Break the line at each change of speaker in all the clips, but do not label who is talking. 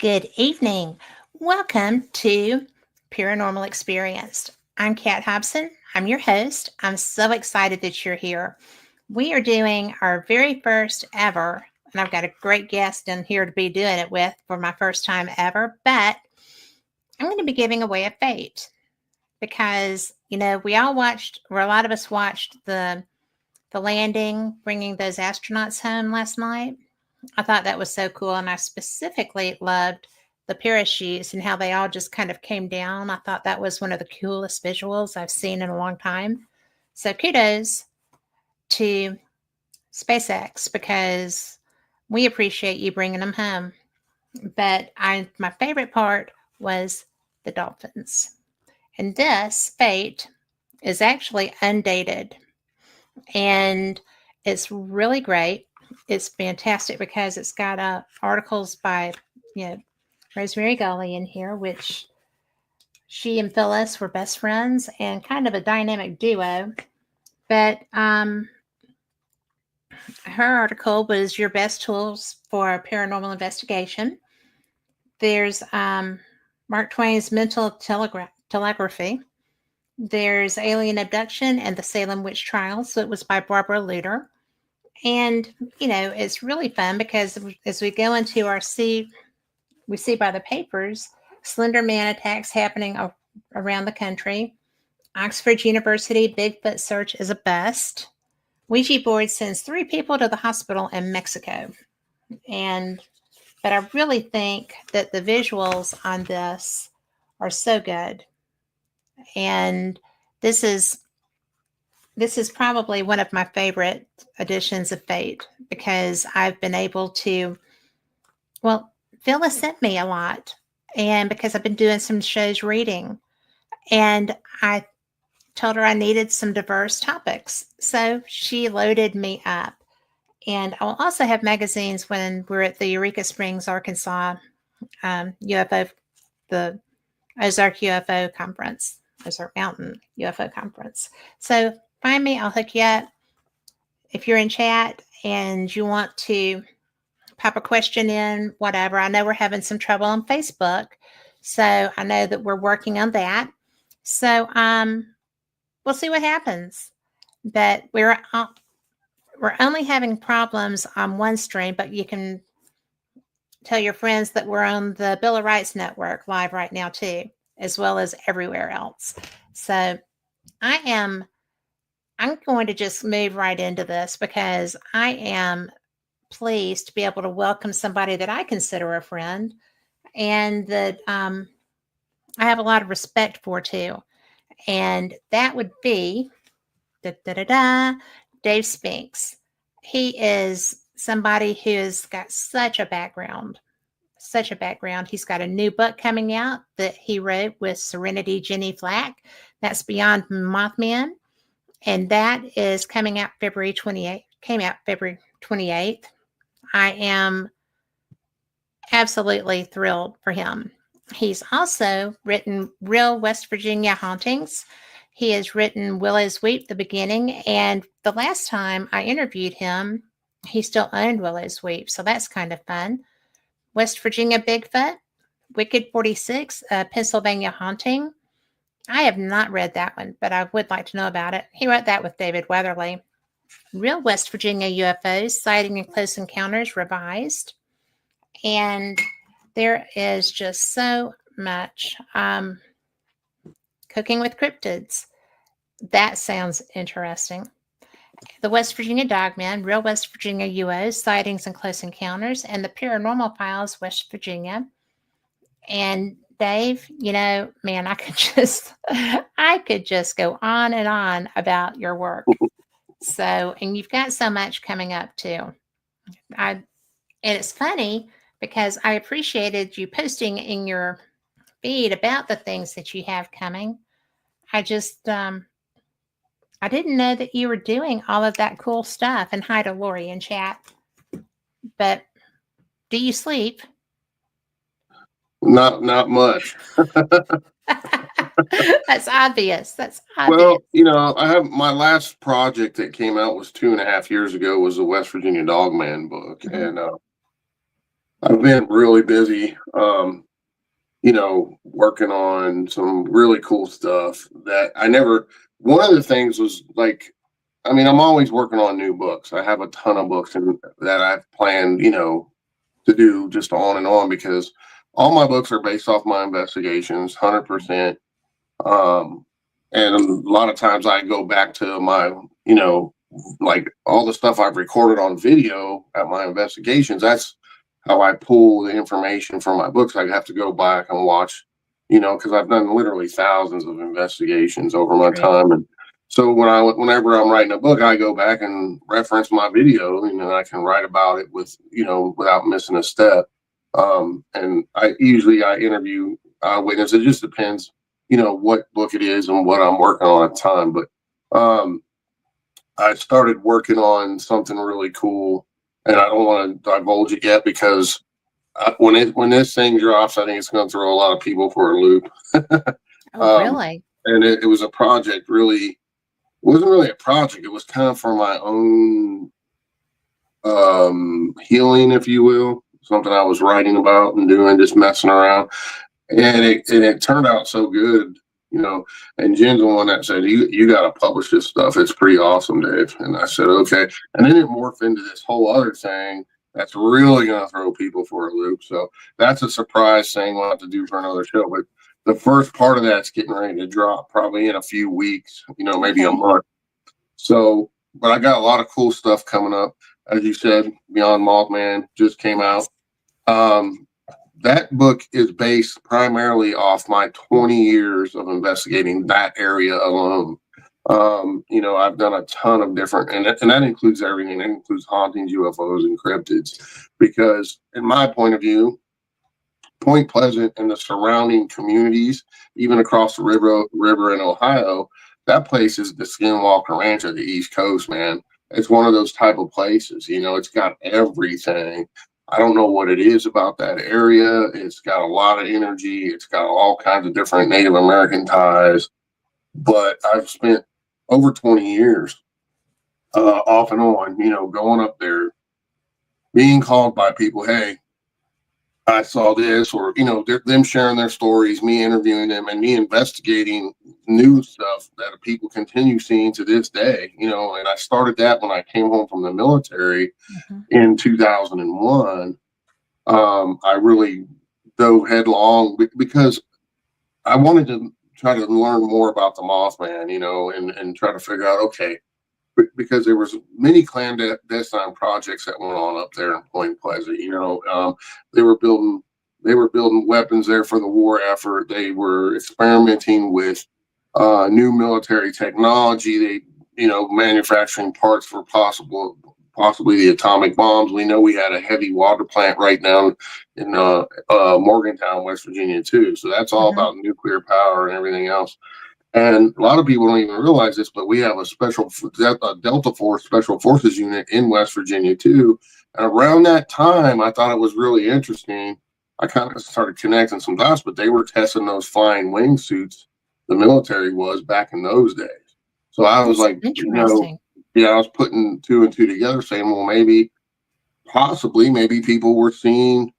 Good evening. Welcome to Paranormal Experience. I'm Kat Hobson. I'm your host. I'm so excited that you're here. We are doing our very first ever, and I've got a great guest in here to be doing it with for my first time ever, but I'm going to be giving away a fate because, we all watched, or a lot of us watched the landing, bringing those astronauts home last night. I thought that was so cool. And I specifically loved the parachutes and how they all just kind of came down. I thought that was one of the coolest visuals I've seen in a long time. So kudos to SpaceX because we appreciate you bringing them home. But my favorite part was the dolphins. And this fate is actually undated. And it's really great. It's fantastic because it's got articles by, Rosemary Gully in here, which she and Phyllis were best friends and kind of a dynamic duo. But her article was Your Best Tools for Paranormal Investigation. There's Mark Twain's Mental Telegraphy. There's Alien Abduction and the Salem Witch Trials. So it was by Barbara Luter. And, it's really fun because as we go into we see by the papers, Slender Man attacks happening around the country. Oxford University Bigfoot search is a bust. Ouija board sends 3 people to the hospital in Mexico. But I really think that the visuals on this are so good. And this is probably one of my favorite editions of Fate because I've been able to, Phyllis sent me a lot, and because I've been doing some shows reading, and I told her I needed some diverse topics. So she loaded me up. And I'll also have magazines when we're at the Eureka Springs, Arkansas UFO, the Ozark UFO Conference, Ozark Mountain UFO Conference. So find me, I'll hook you up. If you're in chat and you want to pop a question in, whatever. I know we're having some trouble on Facebook. So I know that we're working on that. So we'll see what happens. But we're only having problems on one stream, but you can tell your friends that we're on the Bill of Rights Network live right now too, as well as everywhere else. So I'm going to just move right into this because I am pleased to be able to welcome somebody that I consider a friend and that I have a lot of respect for too. And that would be Dave Spinks. He is somebody who has got such a background. He's got a new book coming out that he wrote with Serenity Jenny Flack. That's Beyond Mothman. And that is coming out February 28th. I am absolutely thrilled for him. He's also written Real West Virginia Hauntings. He has written Willow's Weep, The Beginning. And the last time I interviewed him, he still owned Willow's Weep. So that's kind of fun. West Virginia Bigfoot, Wicked 46, Pennsylvania Haunting. I have not read that one, but I would like to know about it. He wrote that with David Weatherly. Real West Virginia UFOs, Sighting and Close Encounters, revised. And there is just so much. Cooking with Cryptids. That sounds interesting. The West Virginia Dogman, Real West Virginia UFOs, Sightings and Close Encounters, and the Paranormal Files, West Virginia. And Dave, man, I could just go on and on about your work. So, and you've got so much coming up too. And it's funny because I appreciated you posting in your feed about the things that you have coming. I just, I didn't know that you were doing all of that cool stuff. And hi to Lori in chat. But do you sleep?
Not much.
That's obvious.
Well, I have my last project that came out was 2.5 years ago was the West Virginia Dogman book. Mm-hmm. And I've been really busy, working on some really cool stuff that I never. One of the things was like, I mean, I'm always working on new books. I have a ton of books that I've planned, to do just on and on because all my books are based off my investigations, 100%. Um, and a lot of times I go back to my, like all the stuff I've recorded on video at my investigations. That's how I pull the information from my books. I have to go back and watch, because I've done literally thousands of investigations over my
Right.
time. And so whenever I'm writing a book, I go back and reference my video, and I can write about it without missing a step. And I interview witnesses. It just depends what book it is and what I'm working on at the time. But I started working on something really cool, and I don't want to divulge it yet because when this thing drops, I think it's going to throw a lot of people for a loop.
Oh, really?
And it was a project. Really, it wasn't really a project. It was kind of for my own healing, if you will. Something I was writing about and doing, just messing around, and it turned out so good. And Jen's the one that said, you got to publish this stuff. It's pretty awesome, Dave. And I said, okay. And then it morphed into this whole other thing that's really going to throw people for a loop. So that's a surprise thing we'll have to do for another show. But the first part of that's getting ready to drop probably in a few weeks, maybe a month. So, but I got a lot of cool stuff coming up. As you said, Beyond Mothman just came out. That book is based primarily off my 20 years of investigating that area alone. I've done a ton of different, and that includes everything. That includes hauntings, UFOs, and cryptids. Because, in my point of view, Point Pleasant and the surrounding communities, even across the river in Ohio, that place is the Skinwalker Ranch of the East Coast, man. It's one of those type of places. It's got everything. I don't know what it is about that area. It's got a lot of energy. It's got all kinds of different Native American ties. But I've spent over 20 years off and on, going up there, being called by people, hey, I saw this, or, them sharing their stories, me interviewing them, and me investigating new stuff that people continue seeing to this day, and I started that when I came home from the military in 2001. I really dove headlong because I wanted to try to learn more about the Mothman, and try to figure out, okay, because there was many clandestine projects that went on up there in Point Pleasant. They were building weapons there for the war effort. They were experimenting with new military technology. They, manufacturing parts for possibly the atomic bombs. We know we had a heavy water plant right down in Morgantown, West Virginia, too. So that's all about nuclear power and everything else. And a lot of people don't even realize this, but we have a Delta Force Special Forces unit in West Virginia, too. And around that time, I thought it was really interesting. I kind of started connecting some dots, but they were testing those flying wingsuits the military was back in those days. So I was like,
interesting.
I was putting two and two together, saying, well, possibly people were seeing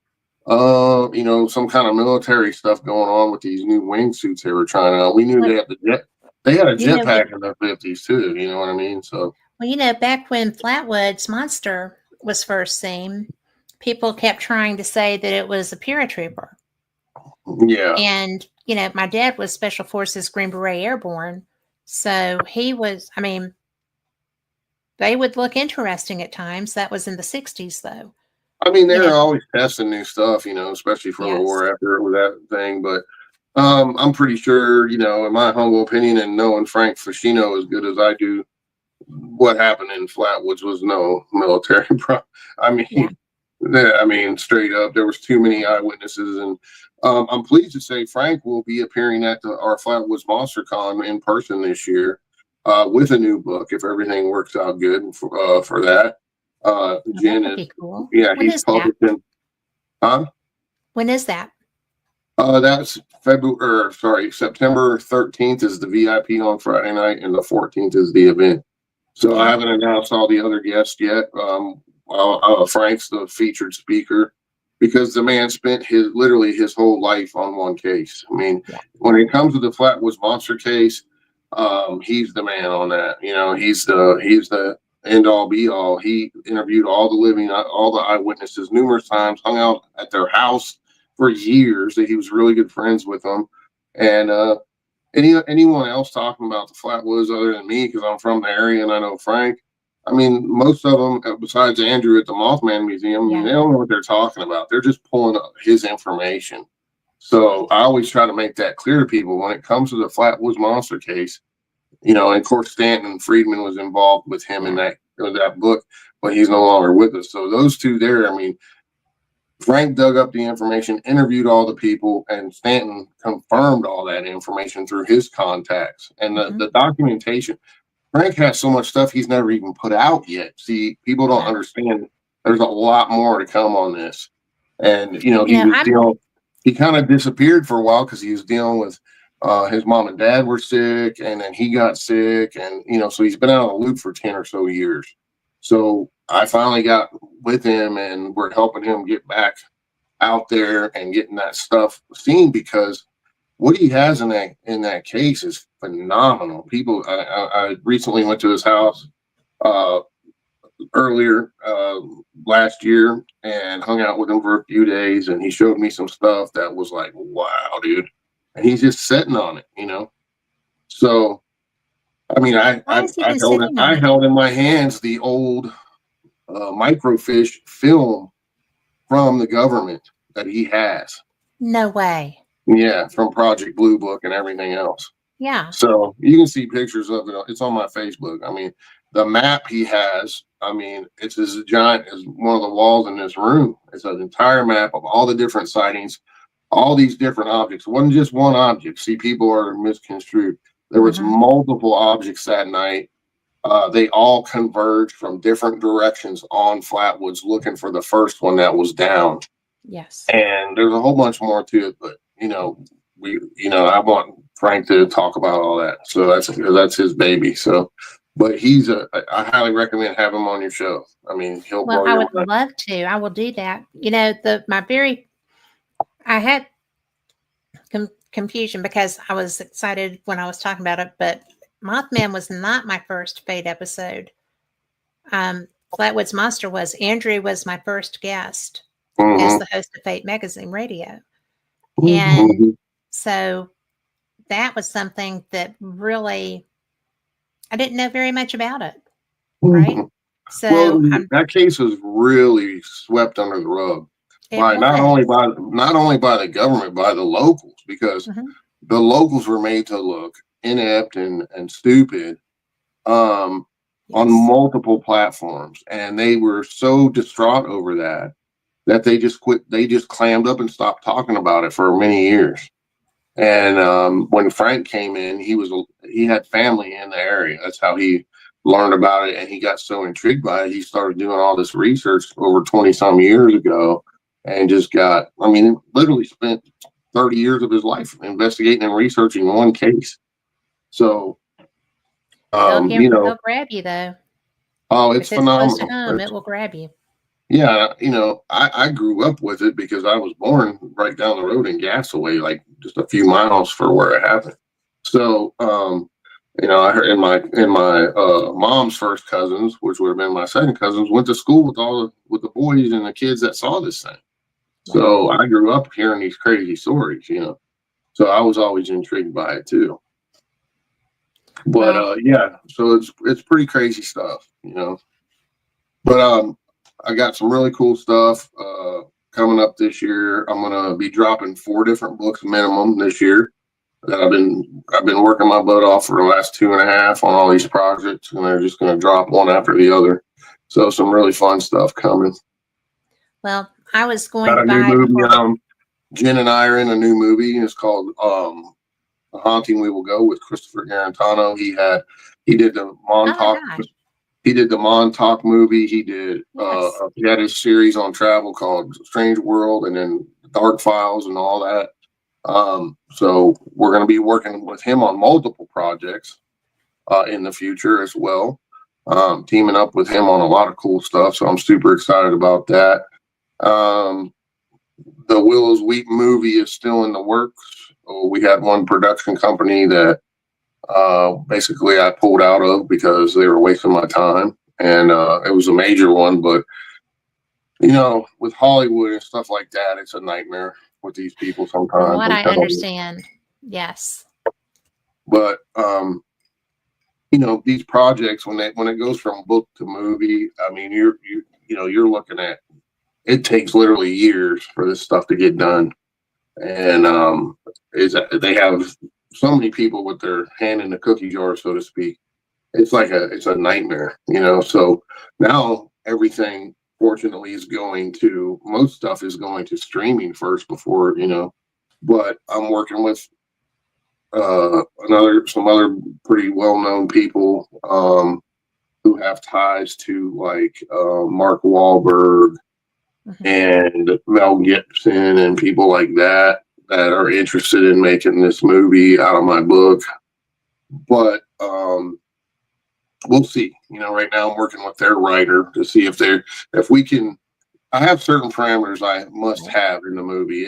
some kind of military stuff going on with these new wingsuits they were trying out. We knew they had a jetpack in their 50s too. You know what I mean? So,
well, back when Flatwoods Monster was first seen, people kept trying to say that it was a paratrooper.
Yeah.
And, my dad was Special Forces Green Beret Airborne. So he was, they would look interesting at times. That was in the 60s, though.
They're always testing new stuff, especially for the war effort with that thing. But I'm pretty sure, in my humble opinion, and knowing Frank Fashino as good as I do, what happened in Flatwoods was no military straight up, there was too many eyewitnesses. And I'm pleased to say Frank will be appearing at our Flatwoods Monster Con in person this year with a new book, if everything works out good for that. Jen is
cool.
He's publishing. Huh?
When is that?
That's September 13th is the VIP on Friday night, and the 14th is the event. So I haven't announced all the other guests yet. Frank's the featured speaker. because the man spent literally his whole life on one case. I mean,
Yeah.
when it comes to the Flatwoods Monster case, he's the man on that. You know, he's the end all be all. He interviewed all the living, all the eyewitnesses numerous times, hung out at their house for years. That he was really good friends with them. And anyone else talking about the Flatwoods other than me, because I'm from the area and I know Frank. I mean, most of them, besides Andrew at the Mothman Museum, I mean,
Yeah.
they don't know what they're talking about. They're just pulling up his information. So I always try to make that clear to people when it comes to the Flatwoods Monster case. You know, and of course, Stanton Friedman was involved with him in that book, but he's no longer with us. So those two there, I mean, Frank dug up the information, interviewed all the people, and Stanton confirmed all that information through his contacts and the documentation. Frank has so much stuff he's never even put out yet. See, people don't understand. There's a lot more to come on this. And, you know, he kind of disappeared for a while because he was dealing with his mom and dad were sick, and then he got sick. And, you know, so he's been out of the loop for 10 or so years. So I finally got with him and we're helping him get back out there and getting that stuff seen, because what he has in that case is phenomenal. People, I recently went to his house earlier last year and hung out with him for a few days, and he showed me some stuff that was like, wow, dude. And he's just sitting on it, you know. So, I mean, I held in my hands the old microfiche film from the government that he has.
No way.
Yeah, from Project Blue Book and everything else.
Yeah.
So you can see pictures of it. It's on my Facebook. I mean, the map he has, I mean, it's as giant as one of the walls in this room. It's an entire map of all the different sightings, all these different objects. It wasn't just one object. See, people are misconstrued. There was multiple objects that night. They all converged from different directions on Flatwoods looking for the first one that was down.
Yes.
And there's a whole bunch more to it, but you know, I want Frank to talk about all that. So that's his baby. So, but I highly recommend having him on your show. I mean, he'll blow
I
your
would
mind.
love to. I will do that. You know, I had confusion because I was excited when I was talking about it, but Mothman was not my first Fate episode. Flatwoods Monster was. Andrew was my first guest as the host of Fate Magazine Radio. And so that was something that really, I didn't know very much about it. Right. So
that case was really swept under the rug by not only by the government, by the locals, because the locals were made to look inept and stupid on multiple platforms, and they were so distraught over that they just quit. They just clammed up and stopped talking about it for many years. And when Frank came in, he had family in the area. That's how he learned about it, and he got so intrigued by it. He started doing all this research over 20 some years ago, and literally spent 30 years of his life investigating and researching one case. So,
they'll grab you though.
Oh, it's phenomenal.
Close to home, it will grab you.
Yeah, I grew up with it because I was born right down the road in Gasaway, like just a few miles for where it happened. So, I heard in my mom's first cousins, which would have been my second cousins, went to school with the boys and the kids that saw this thing. So I grew up hearing these crazy stories, So I was always intrigued by it too. But so it's pretty crazy stuff, But I got some really cool stuff coming up this year. I'm gonna be dropping 4 different books minimum this year that I've been working my butt off for the last 2.5 on all these projects, and they're just gonna drop one after the other. So some really fun stuff coming.
Well, I was going
got a
by
new movie. Jen and I are in a new movie. It's called The Haunting We Will Go with Chrisotpher Garetano. He did the Montauk. He did the Montauk movie. He did. He had his series on travel called Strange World, and then Dark Files and all that. So we're going to be working with him on multiple projects in the future as well. Teaming up with him on a lot of cool stuff. So I'm super excited about that. the Willow's Weep movie is still in the works. We had one production company that basically I pulled out of because they were wasting my time, and it was a major one. But with Hollywood and stuff like that, it's a nightmare with these people sometimes.
From what I understand, yes.
But these projects when it goes from book to movie, I mean, you're looking at, it takes literally years for this stuff to get done, and they have so many people with their hand in the cookie jar, so to speak. It's a nightmare, So now everything, fortunately, most stuff is going to streaming first before, But I'm working with some other pretty well-known people who have ties to like Mark Wahlberg and Mel Gibson and people like that are interested in making this movie out of my book. But we'll see. Right now I'm working with their writer to see if we can. I have certain parameters I must have in the movie.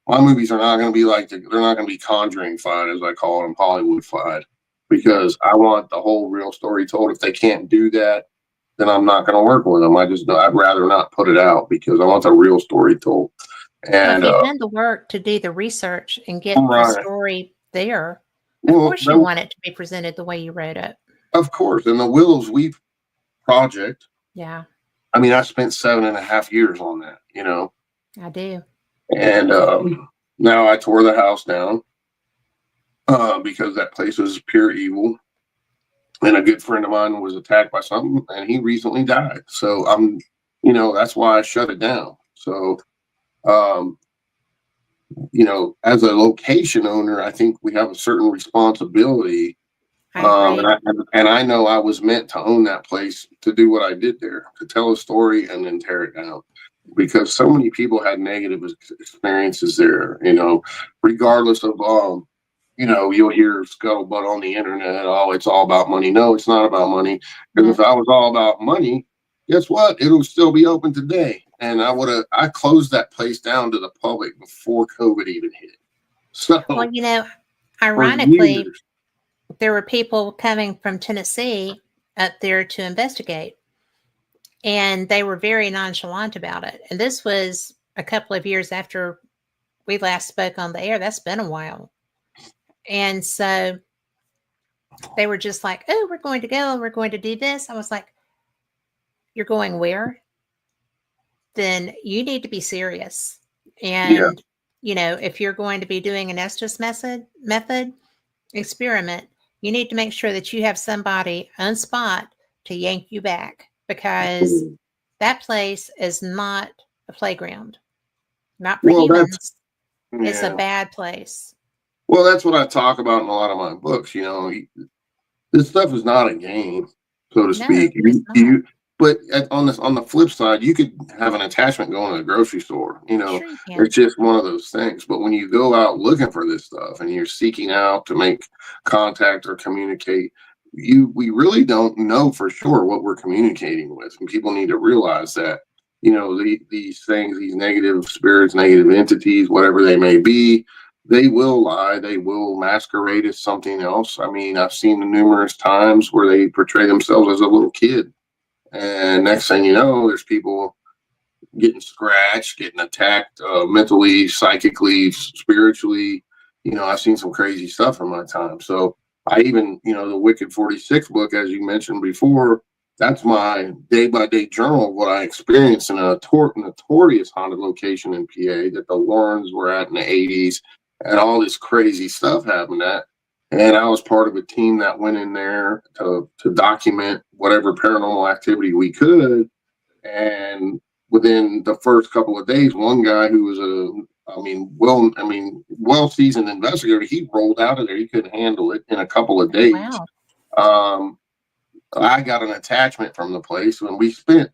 My movies are not gonna be they're not gonna be Conjuring-fied, as I call them, Hollywood-fied, because I want the whole real story told. If they can't do that, then I'm not gonna work with them. I'd rather not put it out because I want the real story told. And
if you've done the work to do the research and get
right.
the story there, of course you want it to be presented the way you wrote it.
Of course. And the Willow's Weep project.
Yeah.
I mean, I spent 7.5 years on that,
I do.
And now I tore the house down because that place was pure evil. And a good friend of mine was attacked by something, and he recently died. So that's why I shut it down. So, as a location owner, I think we have a certain responsibility. And I know I was meant to own that place, to do what I did there, to tell a story and then tear it down, because so many people had negative experiences there, regardless of, you'll hear scuttlebutt on the internet. Oh, it's all about money. No, it's not about money. Because if I was all about money, guess what? It'll still be open today. And I closed that place down to the public before COVID even hit. So,
well, ironically, there were people coming from Tennessee up there to investigate, and they were very nonchalant about it. And this was a couple of years after we last spoke on the air. That's been a while. And so they were just like, oh, we're going to go and we're going to do this. I was like, you're going where? Then you need to be serious. And, if you're going to be doing an Estes method experiment, you need to make sure that you have somebody on spot to yank you back, because that place is not a playground. Not for humans. It's a bad place.
Well, that's what I talk about in a lot of my books. This stuff is not a game, so to speak. But on the flip side, you could have an attachment going to the grocery store.
Sure
it's just one of those things. But when you go out looking for this stuff and you're seeking out to make contact or communicate, we really don't know for sure what we're communicating with. And people need to realize that, these things, these negative spirits, negative entities, whatever they may be, they will lie. They will masquerade as something else. I mean, I've seen numerous times where they portray themselves as a little kid. And next thing you know, there's people getting scratched, getting attacked mentally, psychically, spiritually. I've seen some crazy stuff in my time. So I even, the Wicked 46 book, as you mentioned before, that's my day-by-day journal of what I experienced in a notorious haunted location in PA that the Warrens were at in the 80s, and all this crazy stuff happened at. And I was part of a team that went in there to document whatever paranormal activity we could. And within the first couple of days, one guy who was well-seasoned investigator, he rolled out of there. He couldn't handle it in a couple of days.
Wow.
I got an attachment from the place, and we spent,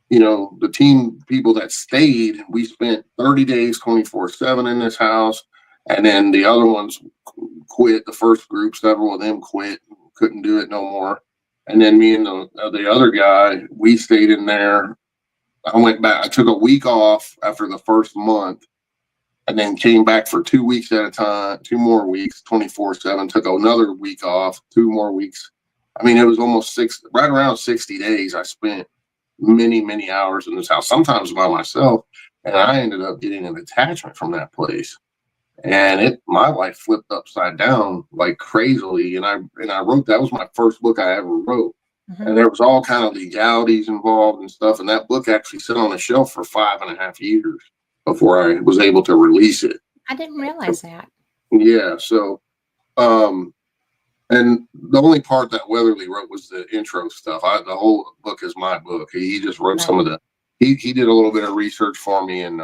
the team people that stayed, we spent 30 days, 24/7 in this house. And then the other ones quit. The first group, several of them quit, couldn't do it no more. And then me and the other guy, we stayed in there I went back. I took a week off after the first month, and then came back for 2 weeks at a time, 2 more weeks, 24/7. Took another week off, 2 more weeks. I mean, it was almost right around 60 days. I spent many hours in this house, sometimes by myself, and I ended up getting an attachment from that place. And my life flipped upside down like crazily. And I wrote, that was my first book I ever wrote. And there was all kind of legalities involved and stuff. And that book actually sat on the shelf for 5.5 years before I was able to release it.
I didn't realize that.
Yeah. So, and the only part that Weatherly wrote was the intro stuff. The whole book is my book. He just wrote some of he did a little bit of research for me and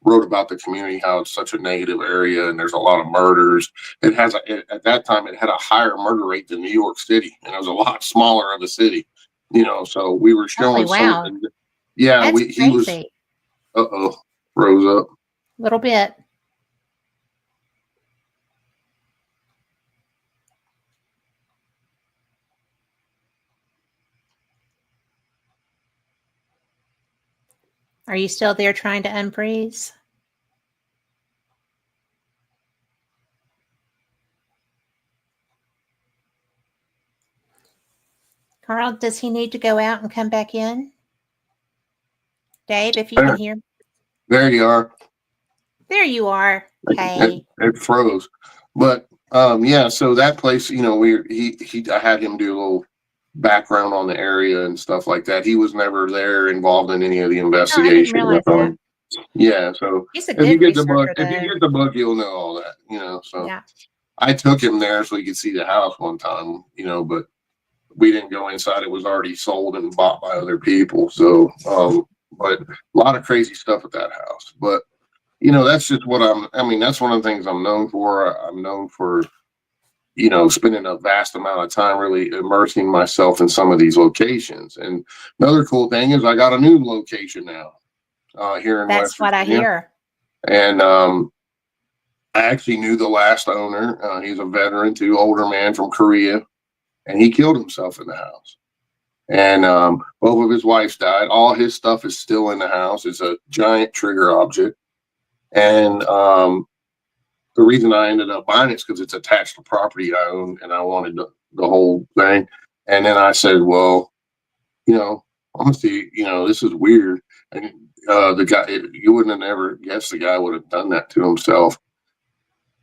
wrote about the community, how it's such a negative area and there's a lot of murders. It has at that time it had a higher murder rate than New York City, and it was a lot smaller of the city, So we were showing
wow.
some. Yeah,
That's
he was. Froze up
a little bit. Are you still there trying to unfreeze? Carl, does he need to go out and come back in? Dave, if you can hear me.
There you are.
There you are. Hey.
It froze. But yeah, so that place, I had him do a little background on the area and stuff like that. He was never there involved in any of the investigation.
Oh, I didn't realize that.
Yeah, so
He's a
if
good
you get the book,
researcher,
you'll know all that, So
yeah.
I took him there so he could see the house one time, but we didn't go inside. It was already sold and bought by other people. So, but a lot of crazy stuff at that house. But, that's just that's one of the things I'm known for. I'm known for, spending a vast amount of time really immersing myself in some of these locations. And another cool thing is I got a new location now here in West Virginia.
That's what I hear.
And I actually knew the last owner. He's a veteran too, older man from Korea, and he killed himself in the house. And both of his wives died. All his stuff is still in the house. It's a giant trigger object. And the reason I ended up buying it is because it's attached to property I own, and I wanted the whole thing. And then I said, well, I'm gonna see, this is weird. And the guy, you wouldn't have never guessed the guy would have done that to himself.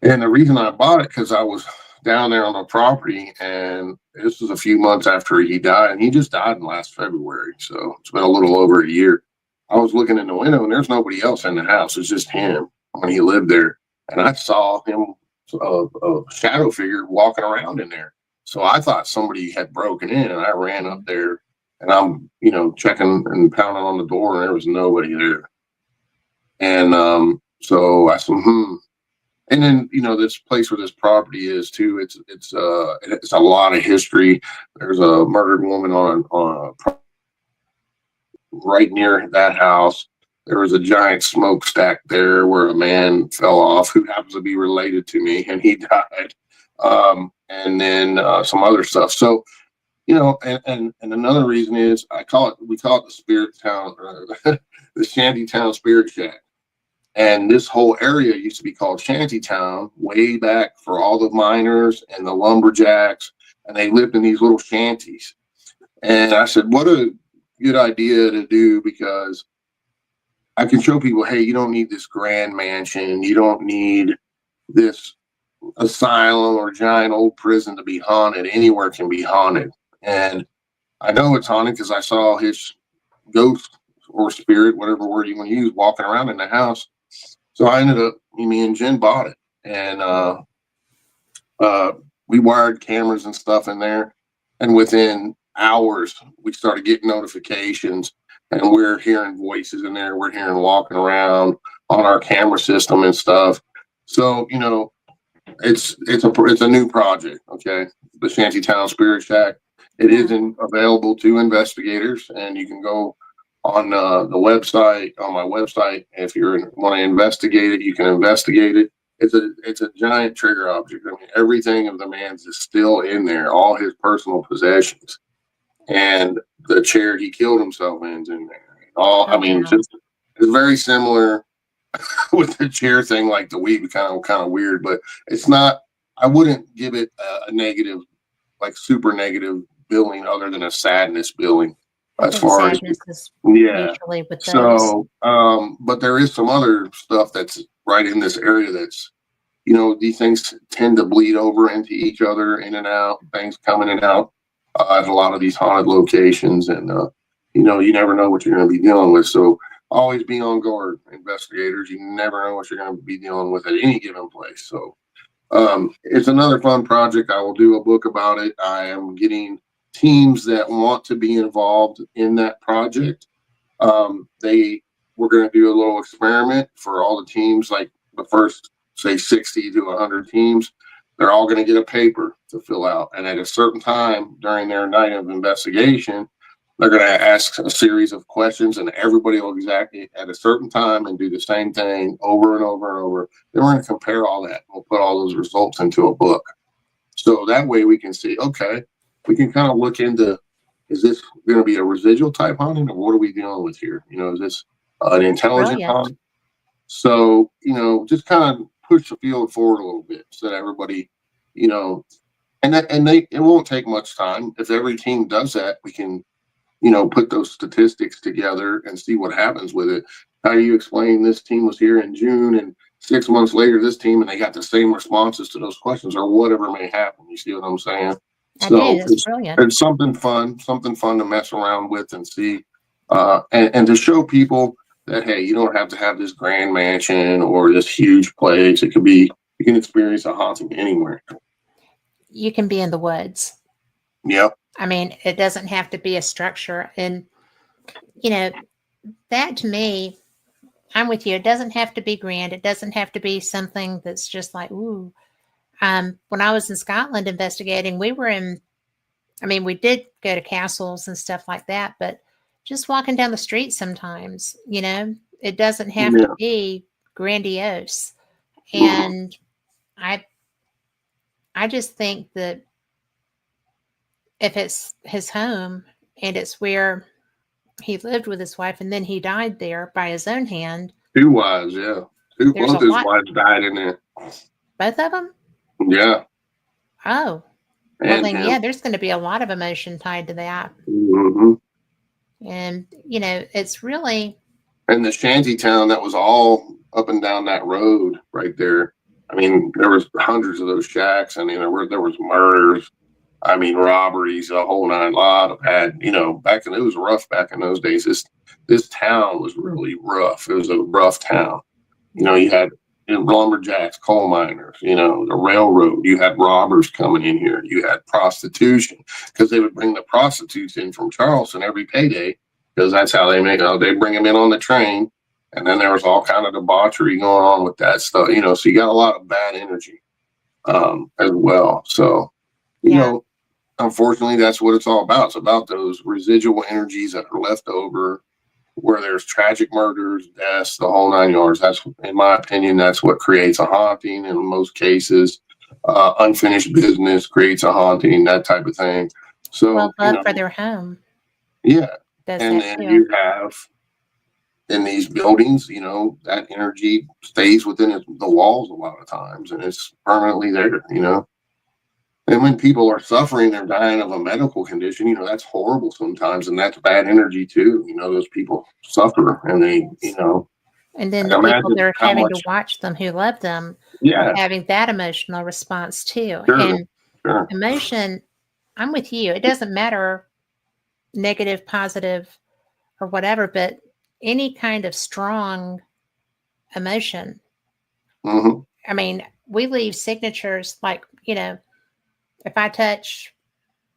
And the reason I bought it, because I was down there on the property, and this was a few months after he died, and he just died in last February. So it's been a little over a year. I was looking in the window, and there's nobody else in the house. It's just him when he lived there. And I saw him, a shadow figure walking around in there. So I thought somebody had broken in, and I ran up there, and I'm, checking and pounding on the door, and there was nobody there. And so I said, And then, this place where this property is too, it's a lot of history. There's a murdered woman on right near that house. There was a giant smokestack there where a man fell off who happens to be related to me, and he died. And then some other stuff. So, and another reason is we call it the Spirit Town, the Shanty Town Spirit Shack. And this whole area used to be called Shantytown way back for all the miners and the lumberjacks, and they lived in these little shanties. And I said, what a good idea to do, because I can show people, hey, you don't need this grand mansion. You don't need this asylum or giant old prison to be haunted. Anywhere can be haunted. And I know it's haunted because I saw his ghost or spirit, whatever word you want to use, walking around in the house. So I ended up, me and Jen bought it, and we wired cameras and stuff in there. And within hours, we started getting notifications, and we're hearing voices in there. We're hearing walking around on our camera system and stuff. So, it's a new project. Okay. The Shantytown Spirit Shack. It isn't available to investigators, and you can go on on my website. If you want to investigate it, you can investigate it. It's a giant trigger object. I mean, everything of the man's is still in there, all his personal possessions, and the chair he killed himself in's in there. All, I
Oh,
mean,
wow.
it's very similar with the chair thing, like the weed, kind of weird, but it's not. I wouldn't give it a negative, like super negative billing, other than a sadness billing,
I
as
think
far as
sadness is
yeah.
usually with those.
So, but there is some other stuff that's right in this area that's, these things tend to bleed over into each other, in and out, things coming in and out at a lot of these haunted locations. And, you never know what you're going to be dealing with. So always be on guard, investigators. You never know what you're going to be dealing with at any given place. So it's another fun project. I will do a book about it. I am getting teams that want to be involved in that project. We're going to do a little experiment for all the teams, like the first, say, 60 to 100 teams. They're all going to get a paper to fill out. And at a certain time during their night of investigation, they're going to ask a series of questions, and everybody will exactly at a certain time and do the same thing over and over and over. Then we're going to compare all that. We'll put all those results into a book. So that way we can see, okay, we can kind of look into, is this going to be a residual type haunting, or what are we dealing with here? Is this an intelligent
Brilliant.
haunting? So, just kind of push the field forward a little bit so that everybody, it won't take much time. If every team does that, we can, put those statistics together and see what happens with it. How do you explain this team was here in June and 6 months later this team, and they got the same responses to those questions, or whatever may happen? You see what I'm saying?
I do.
So
That's brilliant.
it's something fun to mess around with and see, and to show people that, hey, you don't have to have this grand mansion or this huge place. It could be, you can experience a haunting anywhere.
You can be in the woods.
Yep.
I mean, it doesn't have to be a structure. And, that to me, I'm with you. It doesn't have to be grand. It doesn't have to be something that's just like, ooh. When I was in Scotland investigating, we did go to castles and stuff like that, but just walking down the street sometimes, it doesn't have to be grandiose. And I just think that if it's his home and it's where he lived with his wife and then he died there by his own hand.
2 wives, yeah. Both his wives died in there.
Both of them?
Yeah.
Oh. Well, then, yeah, there's going to be a lot of emotion tied to that.
Mm-hmm.
And, it's really.
And the shanty town that was all up and down that road right there. I mean, there was hundreds of those shacks. I mean, there was murders. I mean, robberies, a whole nine. Lot of bad. It was rough back in those days. This town was really rough. It was a rough town. You had lumberjacks, coal miners, the railroad. You had robbers coming in here. You had prostitution, because they would bring the prostitutes in from Charleston every payday, because that's how they make it. They bring them in on the train, and then there was all kind of debauchery going on with that stuff. So you got a lot of bad energy as well. So, unfortunately, that's what it's all about. It's about those residual energies that are left over, where there's tragic murders, deaths, the whole 9 yards. That's, in my opinion, that's what creates a haunting in most cases. Unfinished business creates a haunting, that type of thing. So,
love for their home.
Yeah.
Does
and then you have in these buildings, that energy stays within the walls a lot of times, and it's permanently there, And when people are suffering, they're dying of a medical condition, that's horrible sometimes, and that's bad energy too. Those people suffer, and they,
And then the people that are having to watch them who love them are having that emotional response too.
Sure.
And emotion, I'm with you. It doesn't matter negative, positive, or whatever, but any kind of strong emotion.
Mm-hmm.
I mean, we leave signatures like, if I touch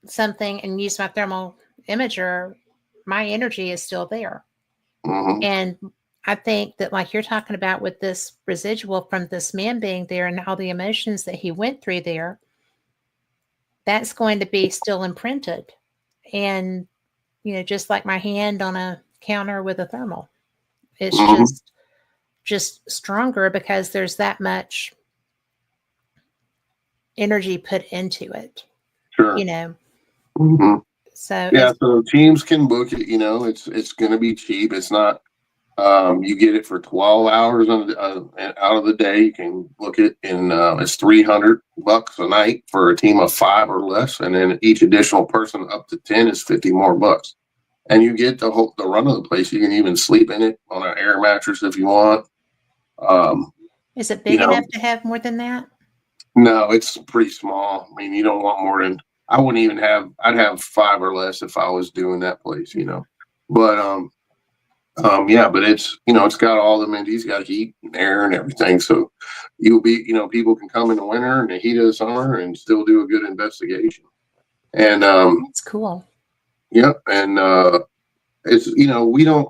something and use my thermal imager, my energy is still there.
Mm-hmm.
And I think that, like you're talking about with this residual from this man being there and all the emotions that he went through there, that's going to be still imprinted. And, just like my hand on a counter with a thermal, it's just stronger because there's that much energy put into it.
Sure.
Mm-hmm. So
Yeah, so teams can book it. It's going to be cheap. It's not. You get it for 12 hours out of the day. You can book it, and it's $300 a night for a team of 5 or less, and then each additional person up to 10 is 50 more bucks. And you get the run of the place. You can even sleep in it on an air mattress if you want.
Is it big enough to have more than that?
No, it's pretty small. I mean, you don't want more than. I wouldn't even have. I'd have 5 or less if I was doing that place. But yeah, but it's got all the amenities. Got heat and air and everything. So people can come in the winter and the heat of the summer and still do a good investigation. And
that's cool.
Yep. And it's we don't.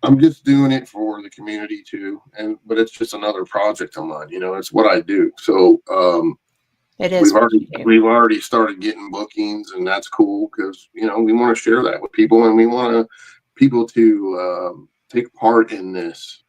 I'm just doing it for the community too, but it's just another project of mine. It's what I do. So
it is.
We've already started getting bookings, and that's cool because we want to share that with people, and we want people to take part in this.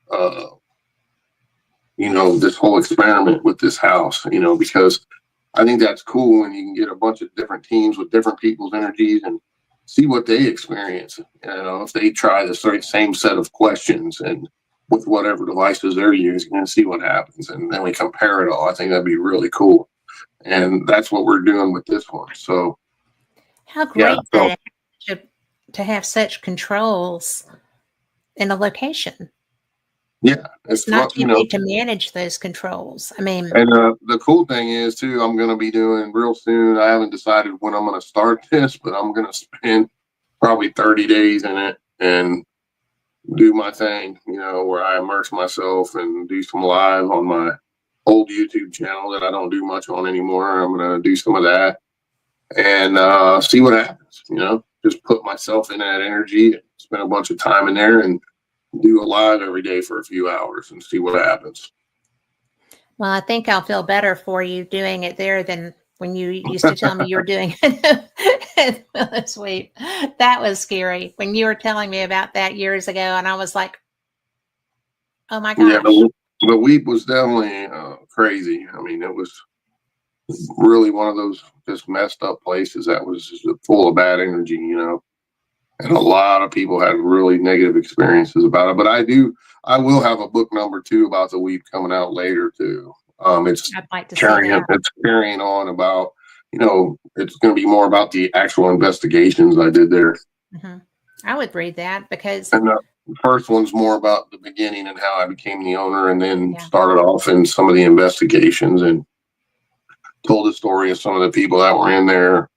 This whole experiment with this house. Because I think that's cool when you can get a bunch of different teams with different people's energies and see what they experience. If they try the same set of questions and with whatever devices they're using and see what happens. And then we compare it all. I think that'd be really cool. And that's what we're doing with this one. So
how great to have such controls in a location.
Yeah.
It's not too big to manage those controls. I mean,
and the cool thing is too, I'm going to be doing real soon. I haven't decided when I'm going to start this, but I'm going to spend probably 30 days in it and do my thing, where I immerse myself and do some live on my old YouTube channel that I don't do much on anymore. I'm going to do some of that and see what happens, just put myself in that energy, spend a bunch of time in there and do a live every day for a few hours and see what happens.
Well, I think I'll feel better for you doing it there than when you used to tell me you were doing it this week. That was scary when you were telling me about that years ago, and I was like, oh my gosh.
Yeah, the weep was definitely crazy. I mean, it was really one of those just messed up places that was just full of bad energy, and a lot of people had really negative experiences about it. But I will have a book number 2 about the weep coming out later too. It's carrying on about, it's going to be more about the actual investigations I did there.
Mm-hmm. I would read that because.
And the first one's more about the beginning and how I became the owner, and then started off in some of the investigations and told the story of some of the people that were in there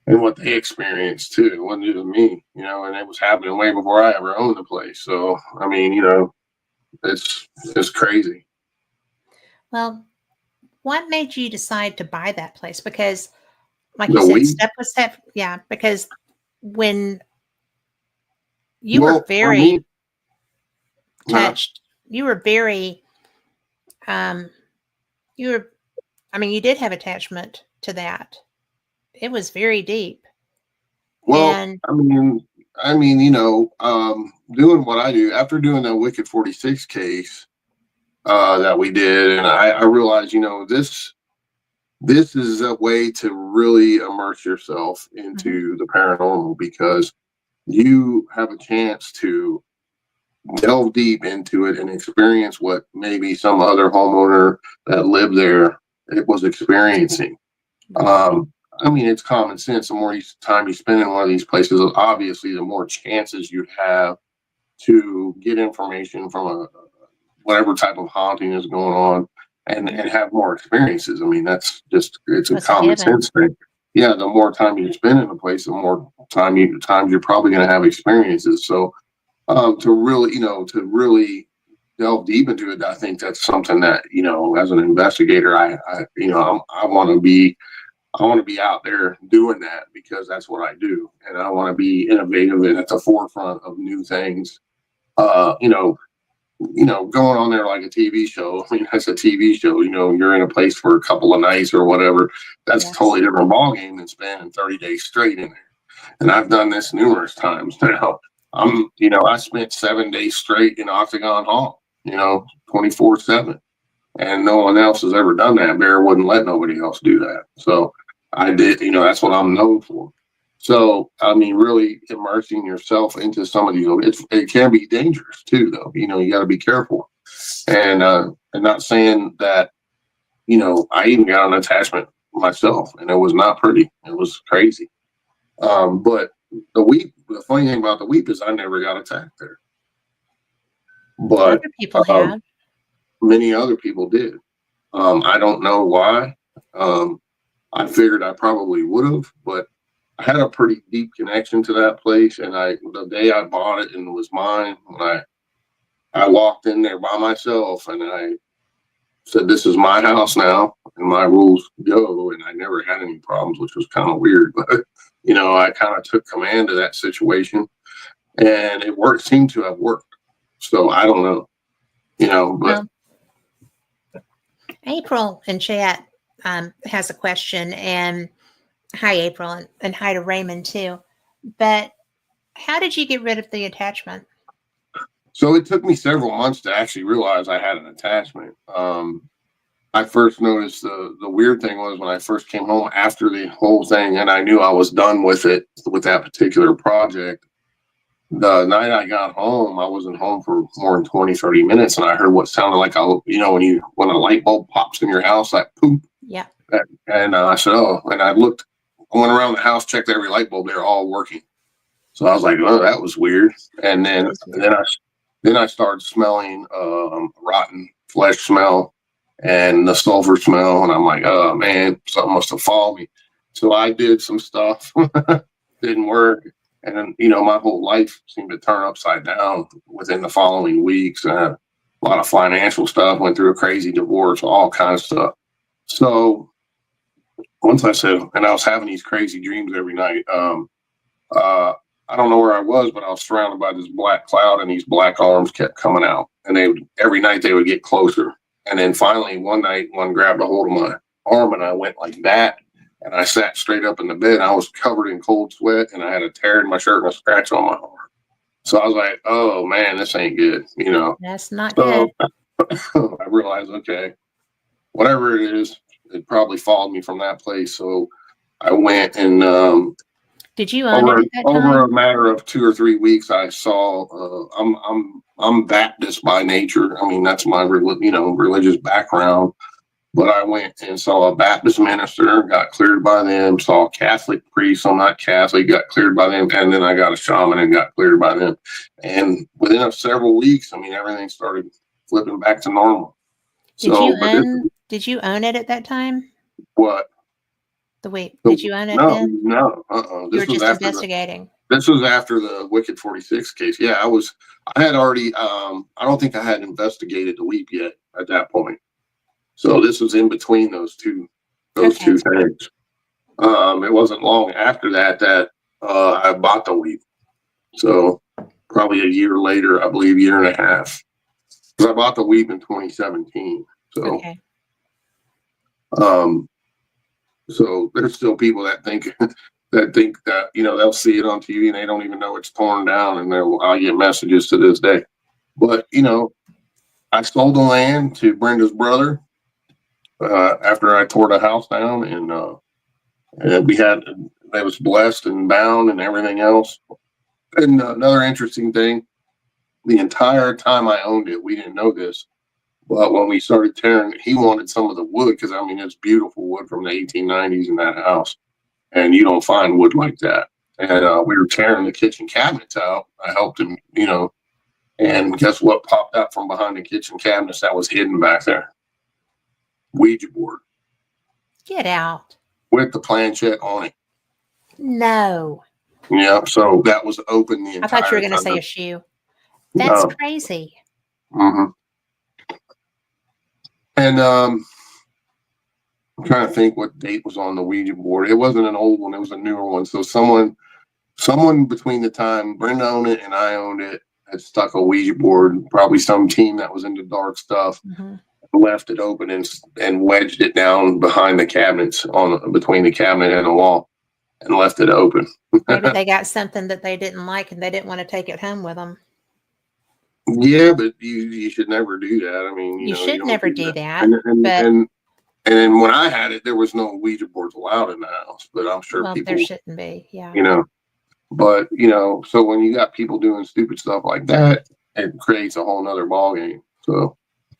and what they experienced too. It wasn't just me, and it was happening way before I ever owned the place. So, I mean, it's crazy.
Well, what made you decide to buy that place? Because like you said, step by step. Yeah. Because when you were very touched, you were very, you did have attachment to that. It was very deep.
Well, and, doing what I do after doing that Wicked 46 case that we did, and I realized, this is a way to really immerse yourself into the paranormal, because you have a chance to delve deep into it and experience what maybe some other homeowner that lived there was experiencing. It's common sense. The more time you spend in one of these places, obviously, the more chances you have to get information from whatever type of haunting is going on and have more experiences. I mean, that's a common sense thing. Yeah, the more time you spend in a place, the more times you're probably going to have experiences. So to really delve deep into it, I think that's something that, as an investigator, I want to be out there doing that, because that's what I do. And I want to be innovative and at the forefront of new things. Going on there like a TV show. I mean, that's a TV show, you're in a place for a couple of nights or whatever. That's a totally different ballgame than spending 30 days straight in there. And I've done this numerous times now. I spent 7 days straight in Octagon Hall, 24/7. And no one else has ever done that. Bear wouldn't let nobody else do that. So I did, that's what I'm known for. So, I mean, really immersing yourself into some of these, it can be dangerous too, though. You got to be careful. And not saying that, I even got an attachment myself, and it was not pretty. It was crazy. But the funny thing about the weep is I never got attacked there. But
Other people have.
many other people did. I don't know why. I figured I probably would have, but I had a pretty deep connection to that place. And the day I bought it and it was mine, when I walked in there by myself and I said, "This is my house now, and my rules go." And I never had any problems, which was kind of weird. But I kind of took command of that situation, and it seemed to have worked. So I don't know, but.
Well, April in chat has a question, and hi, April, and hi to Raymond too. But how did you get rid of the attachment?
So it took me several months to actually realize I had an attachment. I first noticed the weird thing was when I first came home after the whole thing, and I knew I was done with it, with that particular project. The night I got home, I wasn't home for more than 20, 30 minutes, and I heard what sounded like when a light bulb pops in your house, like poop.
Yeah.
And I said, "Oh," and I went around the house, checked every light bulb, they're all working. So I was like, "Oh, that was weird." And then I started smelling rotten flesh smell and the sulfur smell, and I'm like, "Oh man, something must have followed me." So I did some stuff, didn't work. And then, my whole life seemed to turn upside down within the following weeks. I had a lot of financial stuff, went through a crazy divorce, all kinds of stuff. So once I said, and I was having these crazy dreams every night. I don't know where I was, but I was surrounded by this black cloud, and these black arms kept coming out. And every night they would get closer. And then finally one night, one grabbed a hold of my arm, and I went like that. And I sat straight up in the bed. I was covered in cold sweat, and I had a tear in my shirt and a scratch on my arm. So I was like, "Oh man, this ain't good,"
That's not good.
I realized, okay, whatever it is, it probably followed me from that place. So I went and
did you own it at that time?
Over a matter of 2 or 3 weeks, I saw. I'm Baptist by nature. I mean, that's my religious background. But I went and saw a Baptist minister, got cleared by them, saw a Catholic priest, I'm not Catholic, got cleared by them, and then I got a shaman and got cleared by them. And within several weeks, everything started flipping back to normal.
Did you own it at that time?
What?
The week. Did you own it then?
No.
You were just investigating.
This was after the Wicked 46 case. Yeah, I had already, I don't think I had investigated the weep yet at that point. So this was in between those two things. It wasn't long after that I bought the weep. So probably a year later, I believe, year and a half. Because I bought the weep in 2017. So, so there's still people that think that they'll see it on TV and they don't even know it's torn down, and I get messages to this day. But I sold the land to Brenda's brother. After I tore the house down, and it was blessed and bound and everything else. And another interesting thing, the entire time I owned it, we didn't know this, but when we started tearing, he wanted some of the wood because it's beautiful wood from the 1890s in that house, and you don't find wood like that. And we were tearing the kitchen cabinets out. I helped him, and guess what popped out from behind the kitchen cabinets that was hidden back there? Ouija board.
Get out.
With the planchette on it.
No.
Yeah, so that was open the entire time.
I thought you were going to say a shoe. That's crazy.
Mm-hmm. And I'm trying to think what date was on the Ouija board. It wasn't an old one. It was a newer one. So someone between the time Brenda owned it and I owned it had stuck a Ouija board, probably some team that was into dark stuff. Mm-hmm. Left it open and wedged it down behind the cabinets between the cabinet and the wall and left it open.
Maybe they got something that they didn't like and they didn't want to take it home with them.
Yeah, but you should never do that.
You should never do that.
And then when I had it, there was no Ouija boards allowed in the house, but I'm sure
Well,
people,
there shouldn't be. Yeah.
you know, but so when you got people doing stupid stuff like that, it creates a whole nother ball game. So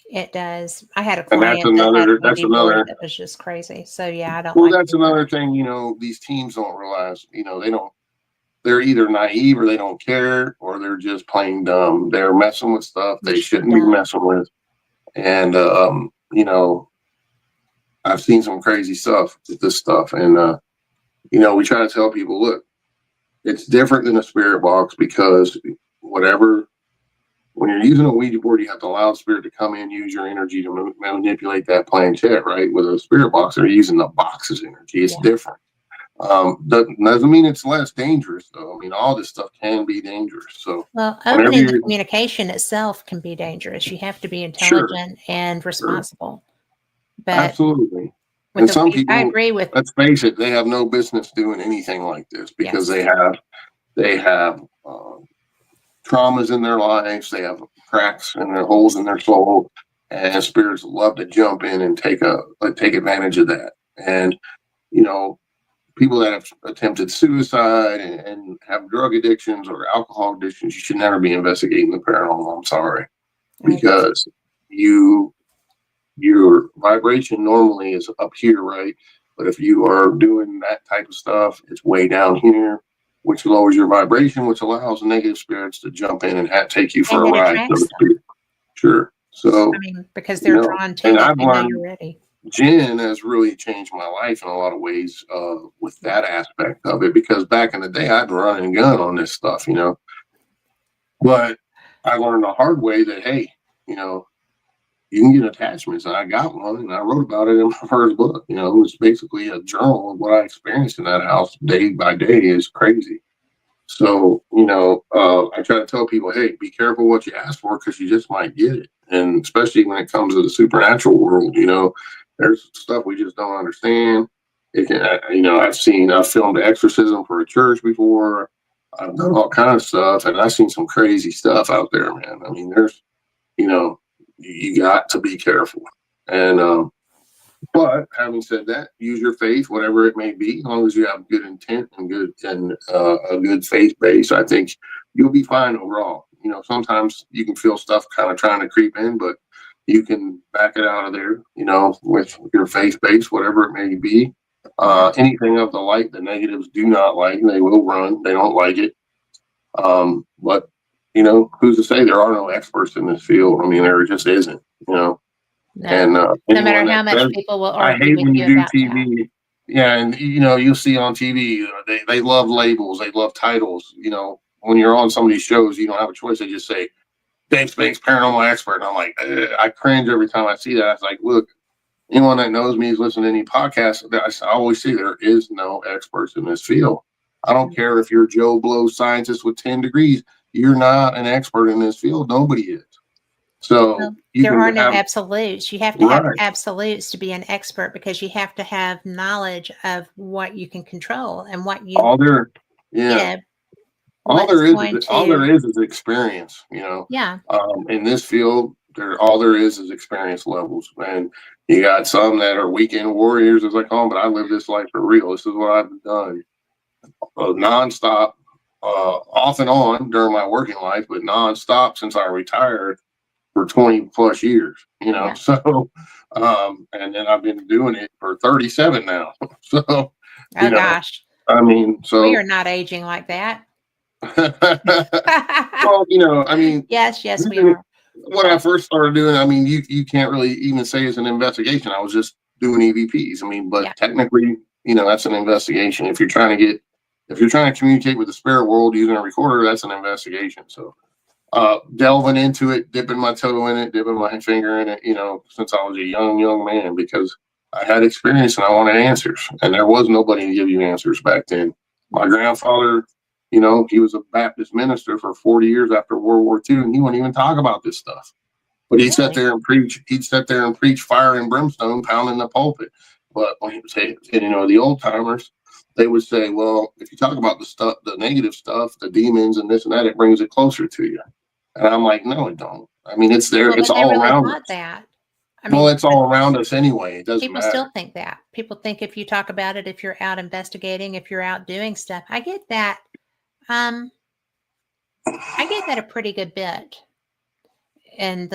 It does. I had a
and
client that had a
that's
Ouija board
another,
that was just crazy. So yeah, I don't
well,
like
that's
doing that.
another thing, these teams don't realize, they're either naive or they don't care, or they're just plain dumb. They're messing with stuff they shouldn't be messing with. And, I've seen some crazy stuff with this stuff. And, we try to tell people, look, it's different than a spirit box because when you're using a Ouija board, you have to allow the spirit to come in, use your energy to manipulate that planchette, right? With a spirit box, they're using the box's energy. It's different. Doesn't mean it's less dangerous, though. I mean, all this stuff can be dangerous. So,
well, opening the communication itself can be dangerous. You have to be intelligent and responsible. But
absolutely.
And some people, I agree with.
Let's face it, they have no business doing anything like this because they have traumas in their lives. They have cracks and their holes in their soul, and spirits love to jump in and take advantage of that. And people that have attempted suicide and have drug addictions or alcohol addictions, you should never be investigating the paranormal. I'm sorry, because your vibration normally is up here, right? But if you are doing that type of stuff, it's way down here, which lowers your vibration, which allows negative spirits to jump in and take you for a ride. Sure. So,
because they're drawn to it, they know you're ready.
Jen has really changed my life in a lot of ways with that aspect of it, because back in the day, I'd run and gun on this stuff, but I learned the hard way that, hey, you can get attachments, and I got one, and I wrote about it in my first book. It was basically a journal of what I experienced in that house day by day. Is crazy. So, I try to tell people, hey, be careful what you ask for, because you just might get it. And especially when it comes to the supernatural world, there's stuff we just don't understand. It can, I've filmed exorcism for a church before. I've done all kinds of stuff, and I've seen some crazy stuff out there, man. I mean, there's, you got to be careful. And, but having said that, use your faith, whatever it may be, as long as you have good intent and a good faith base, I think you'll be fine overall. Sometimes you can feel stuff kind of trying to creep in, but you can back it out of there, with your faith base, whatever it may be. Anything of the light, the negatives do not like, they will run. They don't like it. But who's to say there are no experts in this field? I mean, there just isn't,
No.
And
no matter how much people will argue,
I hate when you do TV. That. Yeah, and you'll see on TV, they love labels, they love titles. When you're on some of these shows, you don't have a choice. They just say Dave Spinks, paranormal expert, and I'm like, I cringe every time I see that. I was like, look, anyone that knows me is listening to any podcast. I always say there is no experts in this field. I don't care if you're Joe Blow scientist with 10 degrees. You're not an expert in this field. Nobody is. So
there are no absolutes. You have to have absolutes to be an expert, because you have to have knowledge of what you can control and what you.
All there is experience.
Yeah.
In this field, all there is experience levels, and you got some that are weekend warriors, as I call them. But I live this life for real. This is what I've done, nonstop, off and on during my working life, but nonstop since I retired. For 20 plus years, so, and then I've been doing it for 37 now. So,
gosh,
I mean, so
we are not aging like that.
Well, I mean,
yes, we are.
When I first started doing it, I mean, you can't really even say it's an investigation. I was just doing EVPs. I mean, but technically, that's an investigation. If you're trying to communicate with the spirit world using a recorder, that's an investigation. So, delving into it, dipping my toe in it, dipping my finger in it, since I was a young man, because I had experience and I wanted answers, and there was nobody to give you answers back then. My grandfather, he was a Baptist minister for 40 years after World War II, and he wouldn't even talk about this stuff. But he'd sit there and preach. He'd sit there and preach fire and brimstone, pounding the pulpit. But when he would say, the old timers, they would say, well, if you talk about the stuff, the negative stuff, the demons and this and that, it brings it closer to you. And I'm like, no, it don't. I mean, it's there. It's all around us.
I mean,
well, it's all around us anyway. It doesn't
people
matter.
still think that. People think if you talk about it, if you're out investigating, if you're out doing stuff, I get that. I get that a pretty good bit. And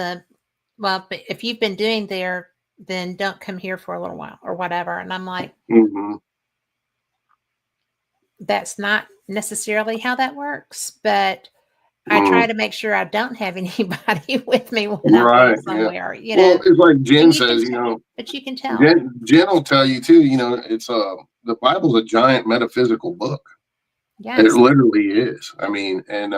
but if you've been doing there, then don't come here for a little while or whatever. And I'm like,
Mm-hmm.
that's not necessarily how that works, but I try to make sure I don't have anybody with me when I'm
Right.
somewhere,
Yeah. Well, it's like Jen
and you
says,
can tell, but you can tell.
Jen will tell you too. It's the Bible's a giant metaphysical book. It
Yes.
literally is. I mean, and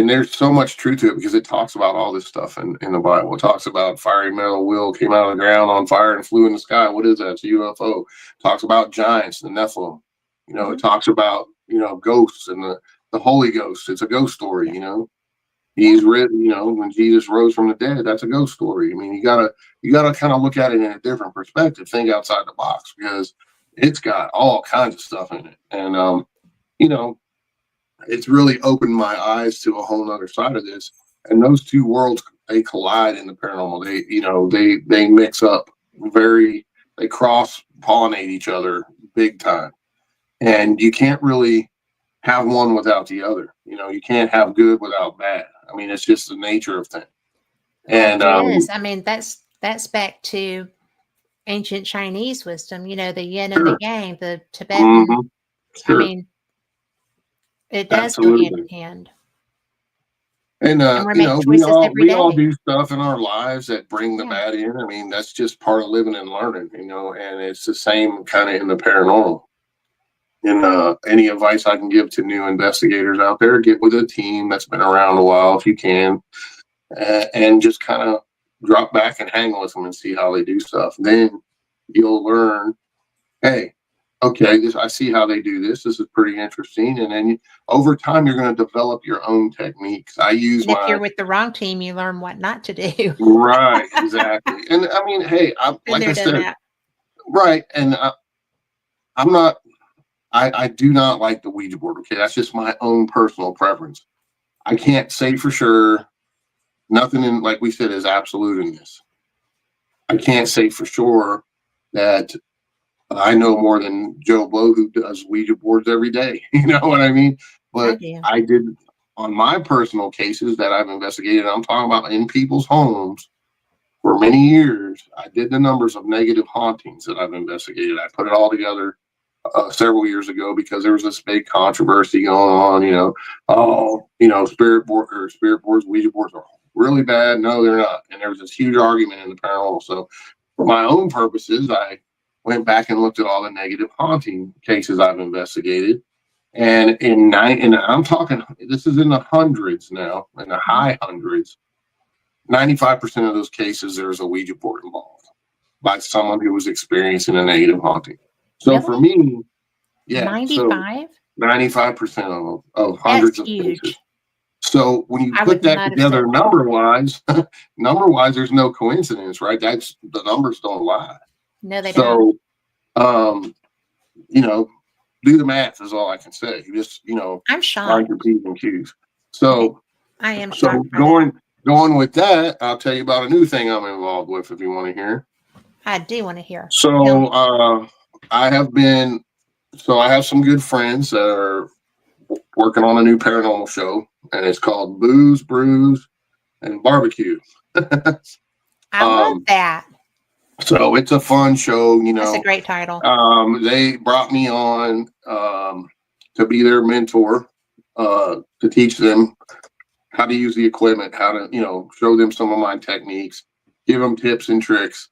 there's so much truth to it because it talks about all this stuff in the Bible. It talks about fiery metal wheel came out of the ground on fire and flew in the sky. What is that? It's a UFO. It talks about giants, the Nephilim. It talks about, ghosts and the Holy Ghost. It's a ghost story, He's written, when Jesus rose from the dead, that's a ghost story. I mean, you gotta kind of look at it in a different perspective, think outside the box because it's got all kinds of stuff in it. And it's really opened my eyes to a whole nother side of this. And those two worlds, they collide in the paranormal. They mix up they cross pollinate each other big time. And you can't really have one without the other. You can't have good without bad. I mean, it's just the nature of things. And
it is. I mean, that's back to ancient Chinese wisdom, the yin and the yang, the Tibetan.
Sure.
I mean, it does go hand in hand.
And we all do stuff in our lives that bring the
Yeah.
bad in. I mean, that's just part of living and learning, and it's the same kind of in the paranormal. And any advice I can give to new investigators out there, get with a team that's been around a while if you can, and just kind of drop back and hang with them and see how they do stuff. Then you'll learn, hey, okay, I see how they do this. This is pretty interesting. And then over time, you're going to develop your own techniques.
If you're with the wrong team, you learn what not to do.
Right, exactly. And I mean, hey, like I said, right. And I'm not. I do not like the Ouija board. Okay, that's just my own personal preference. I can't say for sure. Nothing in, like we said, is absolute in this. I can't say for sure that I know more than Joe Blow who does Ouija boards every day. You know what I mean? But I did on my personal cases that I've investigated. I'm talking about in people's homes for many years. I did the numbers of negative hauntings that I've investigated. I put it all together several years ago because there was this big controversy going on. Spirit boards, Ouija boards are really bad. No, they're not. And there was this huge argument in the paranormal. So for my own purposes, I went back and looked at all the negative haunting cases I've investigated. And I'm talking, this is in the hundreds now, in the high hundreds, 95% of those cases, there's a Ouija board involved by someone who was experiencing a negative haunting. So for me,
95?
95% of hundreds of cases. So when you put that together number-wise, there's no coincidence, right? The numbers don't lie.
No, they don't.
So, do the math is all I can say. You just,
I'm shocked.
Find your P's and Q's. So
I am shocked.
So going with that, I'll tell you about a new thing I'm involved with if you want to hear.
I do want to hear.
So I have some good friends that are working on a new paranormal show, and it's called Booze, Brews, and Barbecue.
I love that.
So it's a fun show,
That's a great title.
They brought me on to be their mentor, to teach them how to use the equipment, how to, show them some of my techniques, give them tips and tricks.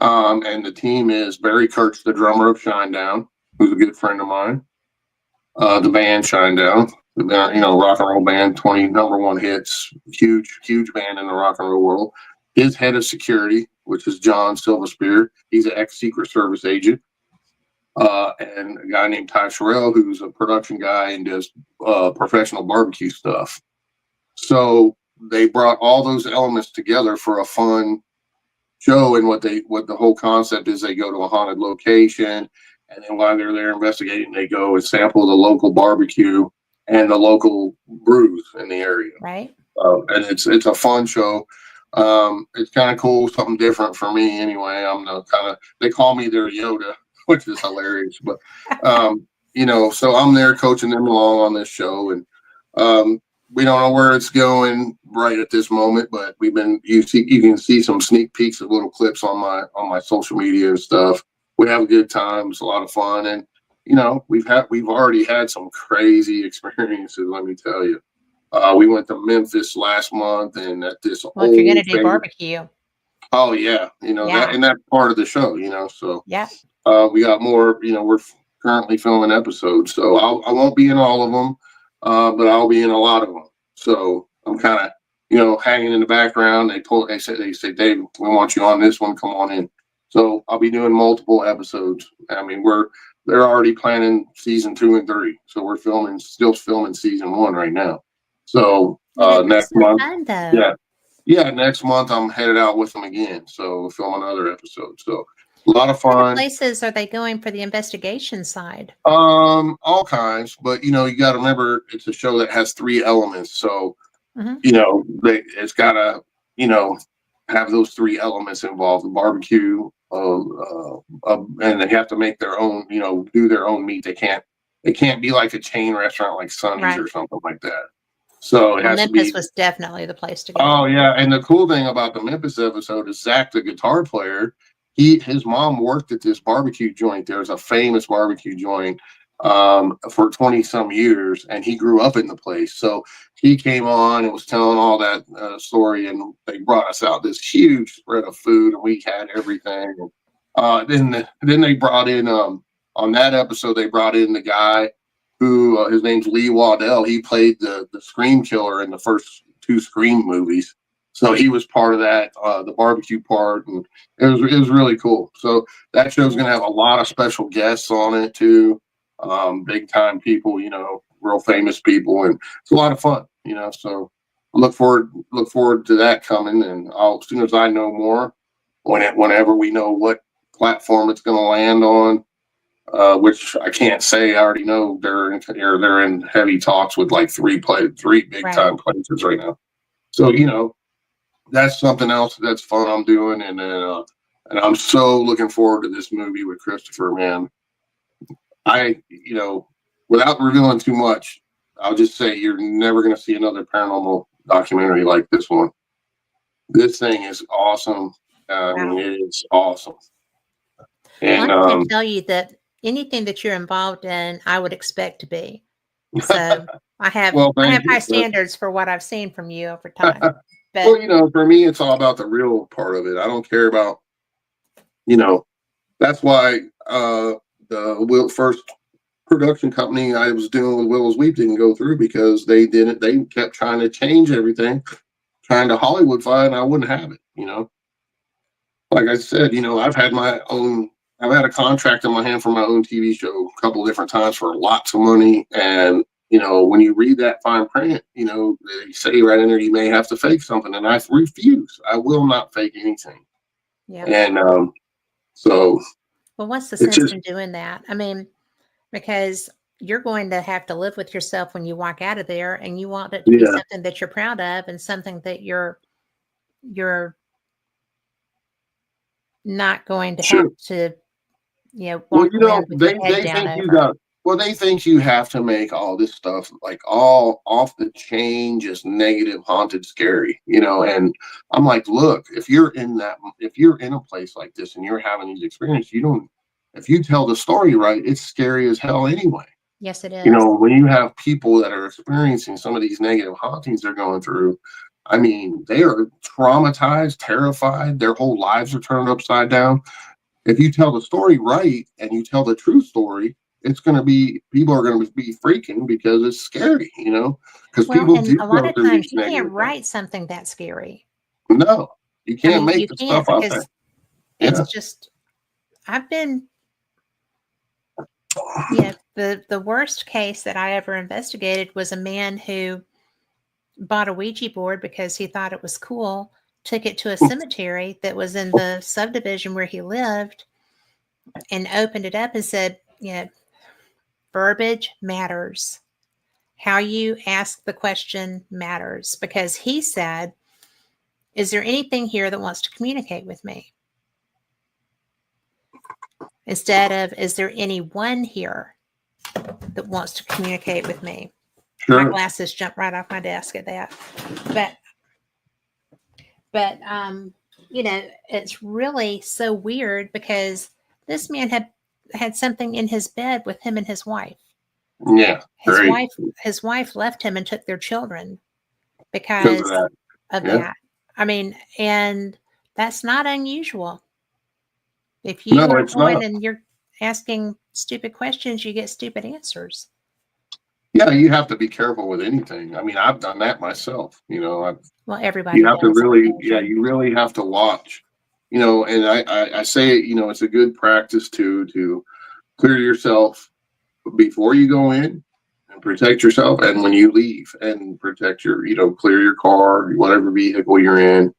And the team is Barry Kurtz, the drummer of Shinedown, who's a good friend of mine. The band Shinedown, rock and roll band, 20 number one hits, huge band in the rock and roll world. His head of security, which is John Silverspear, he's an ex-Secret Service agent. And a guy named Ty Sherrill, who's a production guy and does professional barbecue stuff. So they brought all those elements together for a fun show. And what the whole concept is, they go to a haunted location, and then while they're there investigating, they go and sample the local barbecue and the local brews in the area.
Right.
And it's a fun show. It's kind of cool, something different for me anyway. I'm the they call me their Yoda, which is hilarious. But so I'm there coaching them along on this show, and we don't know where it's going right at this moment, but you can see some sneak peeks of little clips on my social media and stuff. We have a good time. It's a lot of fun, and we've already had some crazy experiences. Let me tell you. We went to Memphis last month, and at this
Well, if you're going to
old
do barbecue.
Oh yeah, that, and that's part of the show. So
yeah,
we got more. We're currently filming episodes, so I won't be in all of them, but I'll be in a lot of them. So I'm kind of hanging in the background. They said Dave, we want you on this one. Come on in. So I'll be doing multiple episodes. I mean, they're already planning season 2 and 3, so we're still filming season 1 right now. So next month,
fun, though.
yeah, next month I'm headed out with them again. So we'll film another episode. So a lot of
What
fun.
places are they going for the investigation side?
All kinds, but you got to remember it's a show that has 3 elements. So it's got to have those 3 elements involved: the barbecue, and they have to make their own, do their own meat. They can't be like a chain restaurant like Sonny's or something like that. So it has
Memphis
to be.
was definitely the place to go.
Oh yeah, and the cool thing about the Memphis episode is Zach, the guitar player. His mom worked at this barbecue joint. There's a famous barbecue joint for 20 some years, and he grew up in the place. So he came on and was telling all that story, and they brought us out this huge spread of food, and we had everything. Then they brought in on that episode they brought in the guy who his name's Lee Waddell. He played the Scream Killer in the first 2 Scream movies. So he was part of that, the barbecue part, and it was really cool. So that show's going to have a lot of special guests on it too, big time people, real famous people, and it's a lot of fun, So I look forward to that coming, and as soon as I know more, whenever we know what platform it's going to land on, which I can't say. I already know they're in heavy talks with like 3 big time places right now. So that's something else that's fun I'm doing, and I'm so looking forward to this movie with Chrisotpher, man. Without revealing too much, I'll just say you're never going to see another paranormal documentary like this one. This thing is awesome. I mean, it is awesome. And
I can tell you that anything that you're involved in, I would expect to be. So I have high standards for what I've seen from you over time. But,
well, for me, it's all about the real part of it. I don't care about, that's why the first production company I was doing with Willow's Weep didn't go through, because they kept trying to change everything, trying to Hollywoodify, and I wouldn't have it, Like I said, I've had a contract in my hand for my own TV show a couple of different times for lots of money. And, when you read that fine print, they say right in there, you may have to fake something. And I refuse. I will not fake anything.
Yeah.
And so.
Well, what's the sense in doing that? I mean, because you're going to have to live with yourself when you walk out of there, and you want it to be something that you're proud of, and something that you're not going to have to, walk around with your head down over.
They think you have to make all this stuff like all off the chain, just negative, haunted, scary, and I'm like, look, if you're in a place like this and you're having these experiences, if you tell the story right, it's scary as hell anyway.
Yes, it is.
When you have people that are experiencing some of these negative hauntings they're going through, I mean, they are traumatized, terrified, their whole lives are turned upside down. If you tell the story right and you tell the true story, people are going to be freaking because it's scary, because people do
a lot of times you can't write something that scary.
No, you can't make the stuff out there.
It's just, I've been, the worst case that I ever investigated was a man who bought a Ouija board because he thought it was cool, took it to a cemetery that was in the subdivision where he lived, and opened it up and said, verbiage matters. How you ask the question matters, because he said is there anything here that wants to communicate with me? Instead of, is there anyone here that wants to communicate with me?
Sure.
My glasses jumped right off my desk at that. But you know, it's really so weird because this man had something in his bed with him and his wife.
Yeah.
His wife left him and took their children
Because
because of
Yeah.
that. I mean, and that's not unusual. If you
No,
are
it's
going
not.
and you're asking stupid questions, you get stupid answers.
Yeah, you have to be careful with anything. I mean, I've done that myself. You know,
Well, everybody
you have to
does on
really,
occasion.
you really have to watch. You know, and I say, you know, it's a good practice to clear yourself before you go in and protect yourself, and when you leave and protect your, you know, clear your car, whatever vehicle you're in.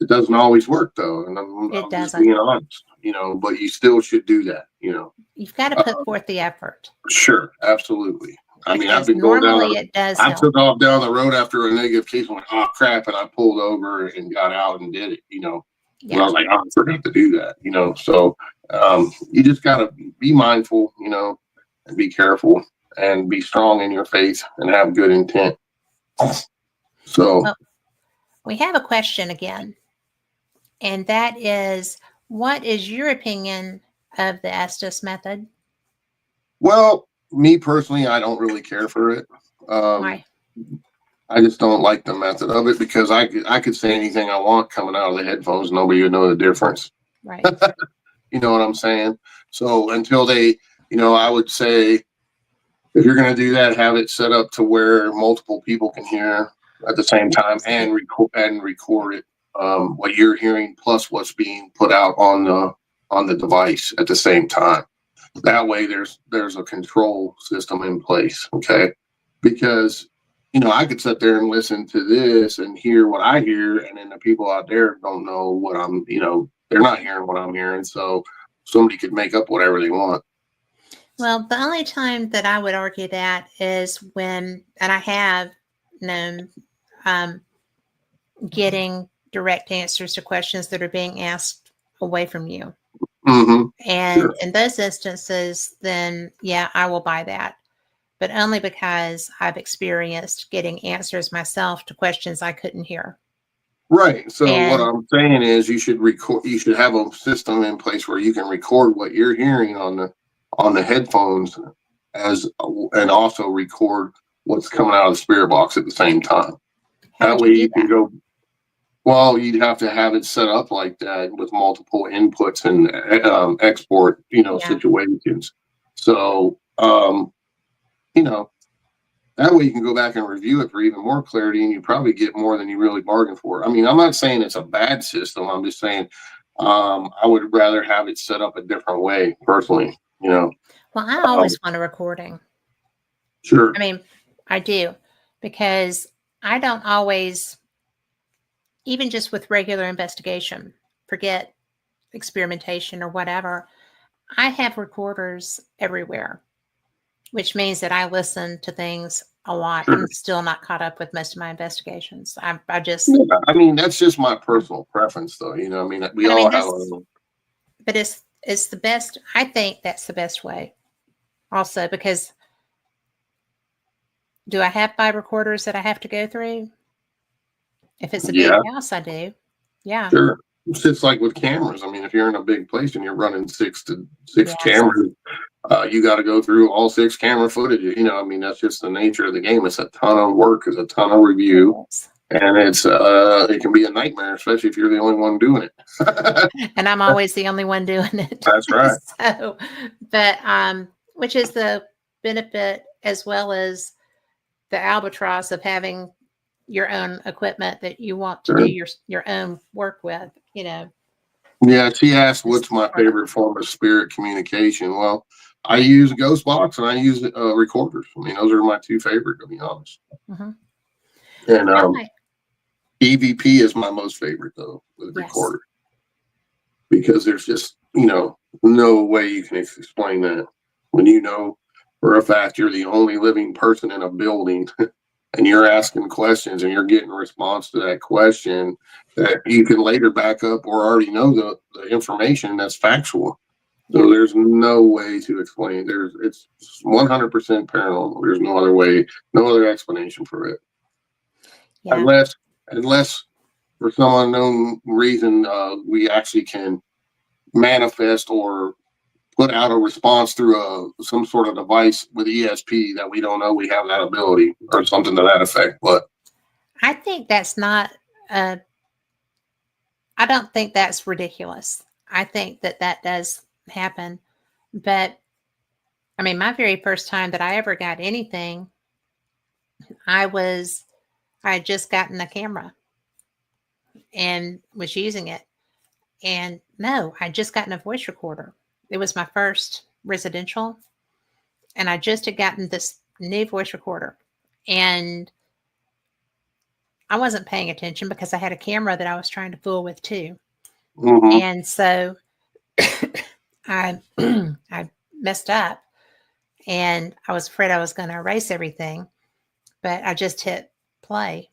It doesn't always work though, and
It
I'm just
doesn't.
being honest. You know, but you still should do that. You know.
You've got to put forth the effort.
Sure, absolutely. I mean, I've
Because
been going down.
normally it does
I
help.
took off down the road after a negative case. Went, oh crap, and I pulled over and got out and did it. You know, and I was like, I forgot to do that. You know, so you just gotta be mindful. You know, and be careful and be strong in your faith and have good intent. So,
well, we have a question again, and that is, what is your opinion of the Estes method?
well, me personally, I don't really care for it.
Why?
I just don't like the method of it because I could say anything I want coming out of the headphones. Nobody would know the difference.
Right.
You know what I'm saying? So until they, you know, I would say if you're going to do that, have it set up to where multiple people can hear at the same time and record it, what you're hearing plus what's being put out on the device at the same time. That way, there's a control system in place. Okay, because you know, I could sit there and listen to this and hear what I hear, and then the people out there don't know what I'm, you know, they're not hearing what I'm hearing. So somebody could make up whatever they want.
Well, the only time that I would argue that is when, and I have known, getting direct answers to questions that are being asked away from you.
Mm-hmm.
And
Sure.
in those instances, then yeah, I will buy that. But only because I've experienced getting answers myself to questions I couldn't hear.
Right. So what
And
I'm saying is you should record, you should have a system in place where you can record what you're hearing on the headphones as and also record what's coming out of the spirit box at the same time.
how
That
would
way
you do
you can
that?
go, well, you'd have to have it set up like that with multiple inputs and export, you know,
Yeah.
situations. So you know, that way you can go back and review it for even more clarity, and you probably get more than you really bargained for. I mean, I'm not saying it's a bad system. I'm just saying I would rather have it set up a different way, personally. You know.
Well, I always want a recording.
Sure.
I mean, I do, because I don't always, even just with regular investigation, forget experimentation or whatever. I have recorders everywhere, which means that I listen to things a lot.
Sure.
I'm still not caught up with most of my investigations. I just,
Yeah, I mean, that's just my personal preference, though. You know, I mean, we
but I
all
mean,
have.
but it's the best. I think that's the best way. Also, because do I have 5 recorders that I have to go through? If it's a big house, I do. Yeah.
Sure. It's just like with cameras. I mean, if you're in a big place and you're running six
Yes.
cameras, you got to go through all 6 camera footage. You know, I mean, that's just the nature of the game. It's a ton of work, it's a ton of review, and it can be a nightmare, especially if you're the only one doing it.
And I'm always the only one doing it.
That's right.
So, but which is the benefit as well as the albatross of having your own equipment that you want to do your own work with, you know.
Yeah, she asked, what's my favorite form of spirit communication? Well, I use a ghost box and I use recorders. I mean, those are my 2 favorite, to be honest.
Mm-hmm.
And EVP is my most favorite, though, with recorder. Because there's just, you know, no way you can explain that when you know for a fact you're the only living person in a building and you're asking questions and you're getting a response to that question that you can later back up or already know the information that's factual. So there's no way to explain. It's 100% paranormal. There's no other way, no other explanation for it.
Yeah.
Unless for some unknown reason we actually can manifest or put out a response through some sort of device with ESP that we don't know we have that ability or something to that effect. But
I think that's not. I don't think that's ridiculous. I think that does happen, but I mean, my very first time that I ever got anything, I had just gotten a camera and was using it. And no, I'd just gotten a voice recorder. It was my first residential. And I just had gotten this new voice recorder. And I wasn't paying attention because I had a camera that I was trying to fool with too.
mm-hmm.
And so I messed up. And I was afraid I was going to erase everything. But I just hit play.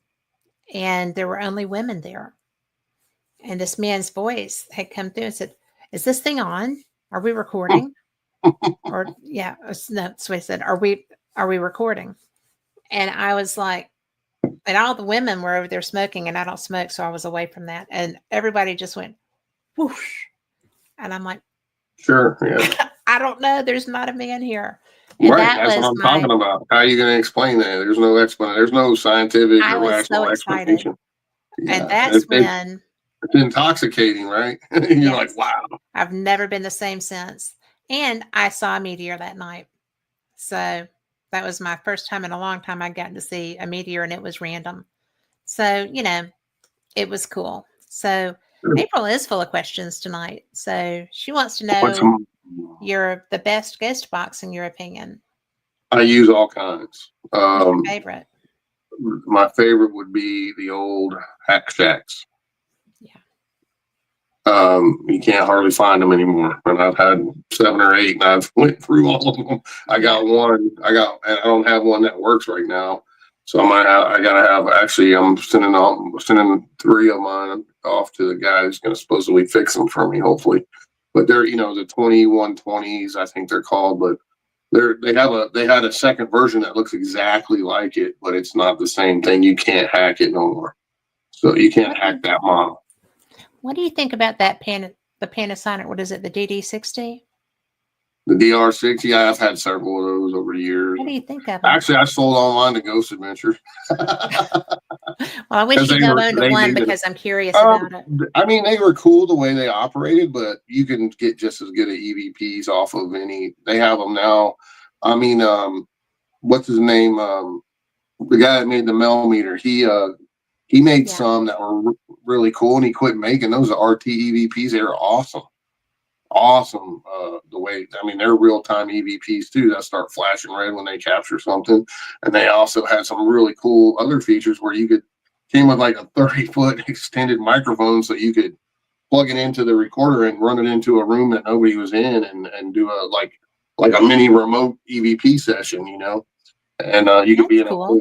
And there were only women there. And this man's voice had come through and said, "Is this thing on? Are we recording?" Or yeah, no, so he said, Are we recording?" And I was like, and all the women were over there smoking, and I don't smoke, so I was away from that. And everybody just went whoosh. And I'm like,
sure, yeah.
I don't know. There's not a man here. And
right, that's what I'm talking about. How are you going to explain that? There's no explanation. There's no scientific
I
or
was
rational
so excited.
explanation. Yeah.
And that's when
it's intoxicating, right? You're
yes,
like, wow.
I've never been the same since. And I saw a meteor that night. So that was my first time in a long time I'd gotten to see a meteor, and it was random. So, it was cool. So
Sure.
April is full of questions tonight. So she wants to know you're the best ghost box in your opinion.
I use all kinds.
What's your favorite?
My favorite would be the old Hack Shacks.
Yeah.
You can't hardly find them anymore. And I've had 7 or 8, and I've went through all of them. I got one. And I don't have one that works right now. So I gotta have. Actually, I'm sending 3 of mine off to the guy who's going to supposedly fix them for me. Hopefully, but they're the 2120s, I think they're called, but. They had a second version that looks exactly like it, but it's not the same thing. You can't hack it no more. So you can't hack that model.
What do you think about that the Panasonic? What is it? The DD60?
The DR60, yeah, I've had several of those over the years.
What do you think of them?
Actually, I sold online to Ghost Adventures.
Well, I wish you held on to one because I'm curious about it.
I mean, they were cool the way they operated, but you can get just as good at EVPs off of any. They have them now. I mean, what's his name? The guy that made the Melmeter. He made some that were really cool, and he quit making those. The RT EVPs, they were awesome. The way, I mean, they're real-time EVPs too that start flashing red when they capture something. And they also had some really cool other features where came with like a 30-foot extended microphone, so you could plug it into the recorder and run it into a room that nobody was in and do a like a mini remote EVP session, and you could be in
cool.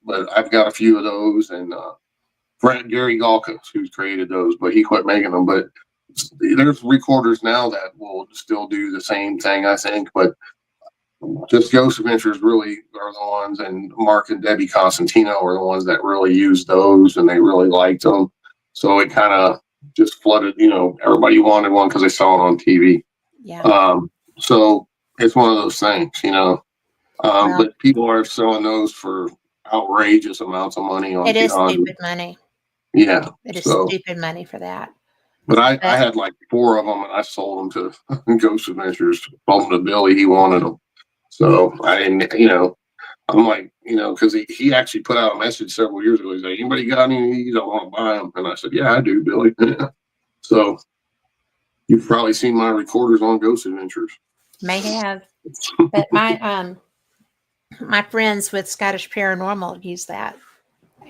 But I've got a few of those, and Gary Galkos, who's created those, but he quit making them. But there's recorders now that will still do the same thing, I think, but just Ghost Adventures really are the ones, and Mark and Debbie Constantino are the ones that really used those, and they really liked them. So it kind of just flooded, everybody wanted one because they saw it on TV.
Yeah.
So it's one of those things, but people are selling those for outrageous amounts of money.
It is stupid money.
Yeah.
It is stupid money for that.
But I had like 4 of them, and I sold them to Ghost Adventures. Sold them to Billy. He wanted them. So I didn't, I'm like, because he actually put out a message several years ago. He's like, anybody got any of these? I want to buy them. And I said, yeah, I do, Billy. So you've probably seen my recorders on Ghost Adventures.
May have. But my friends with Scottish Paranormal use that.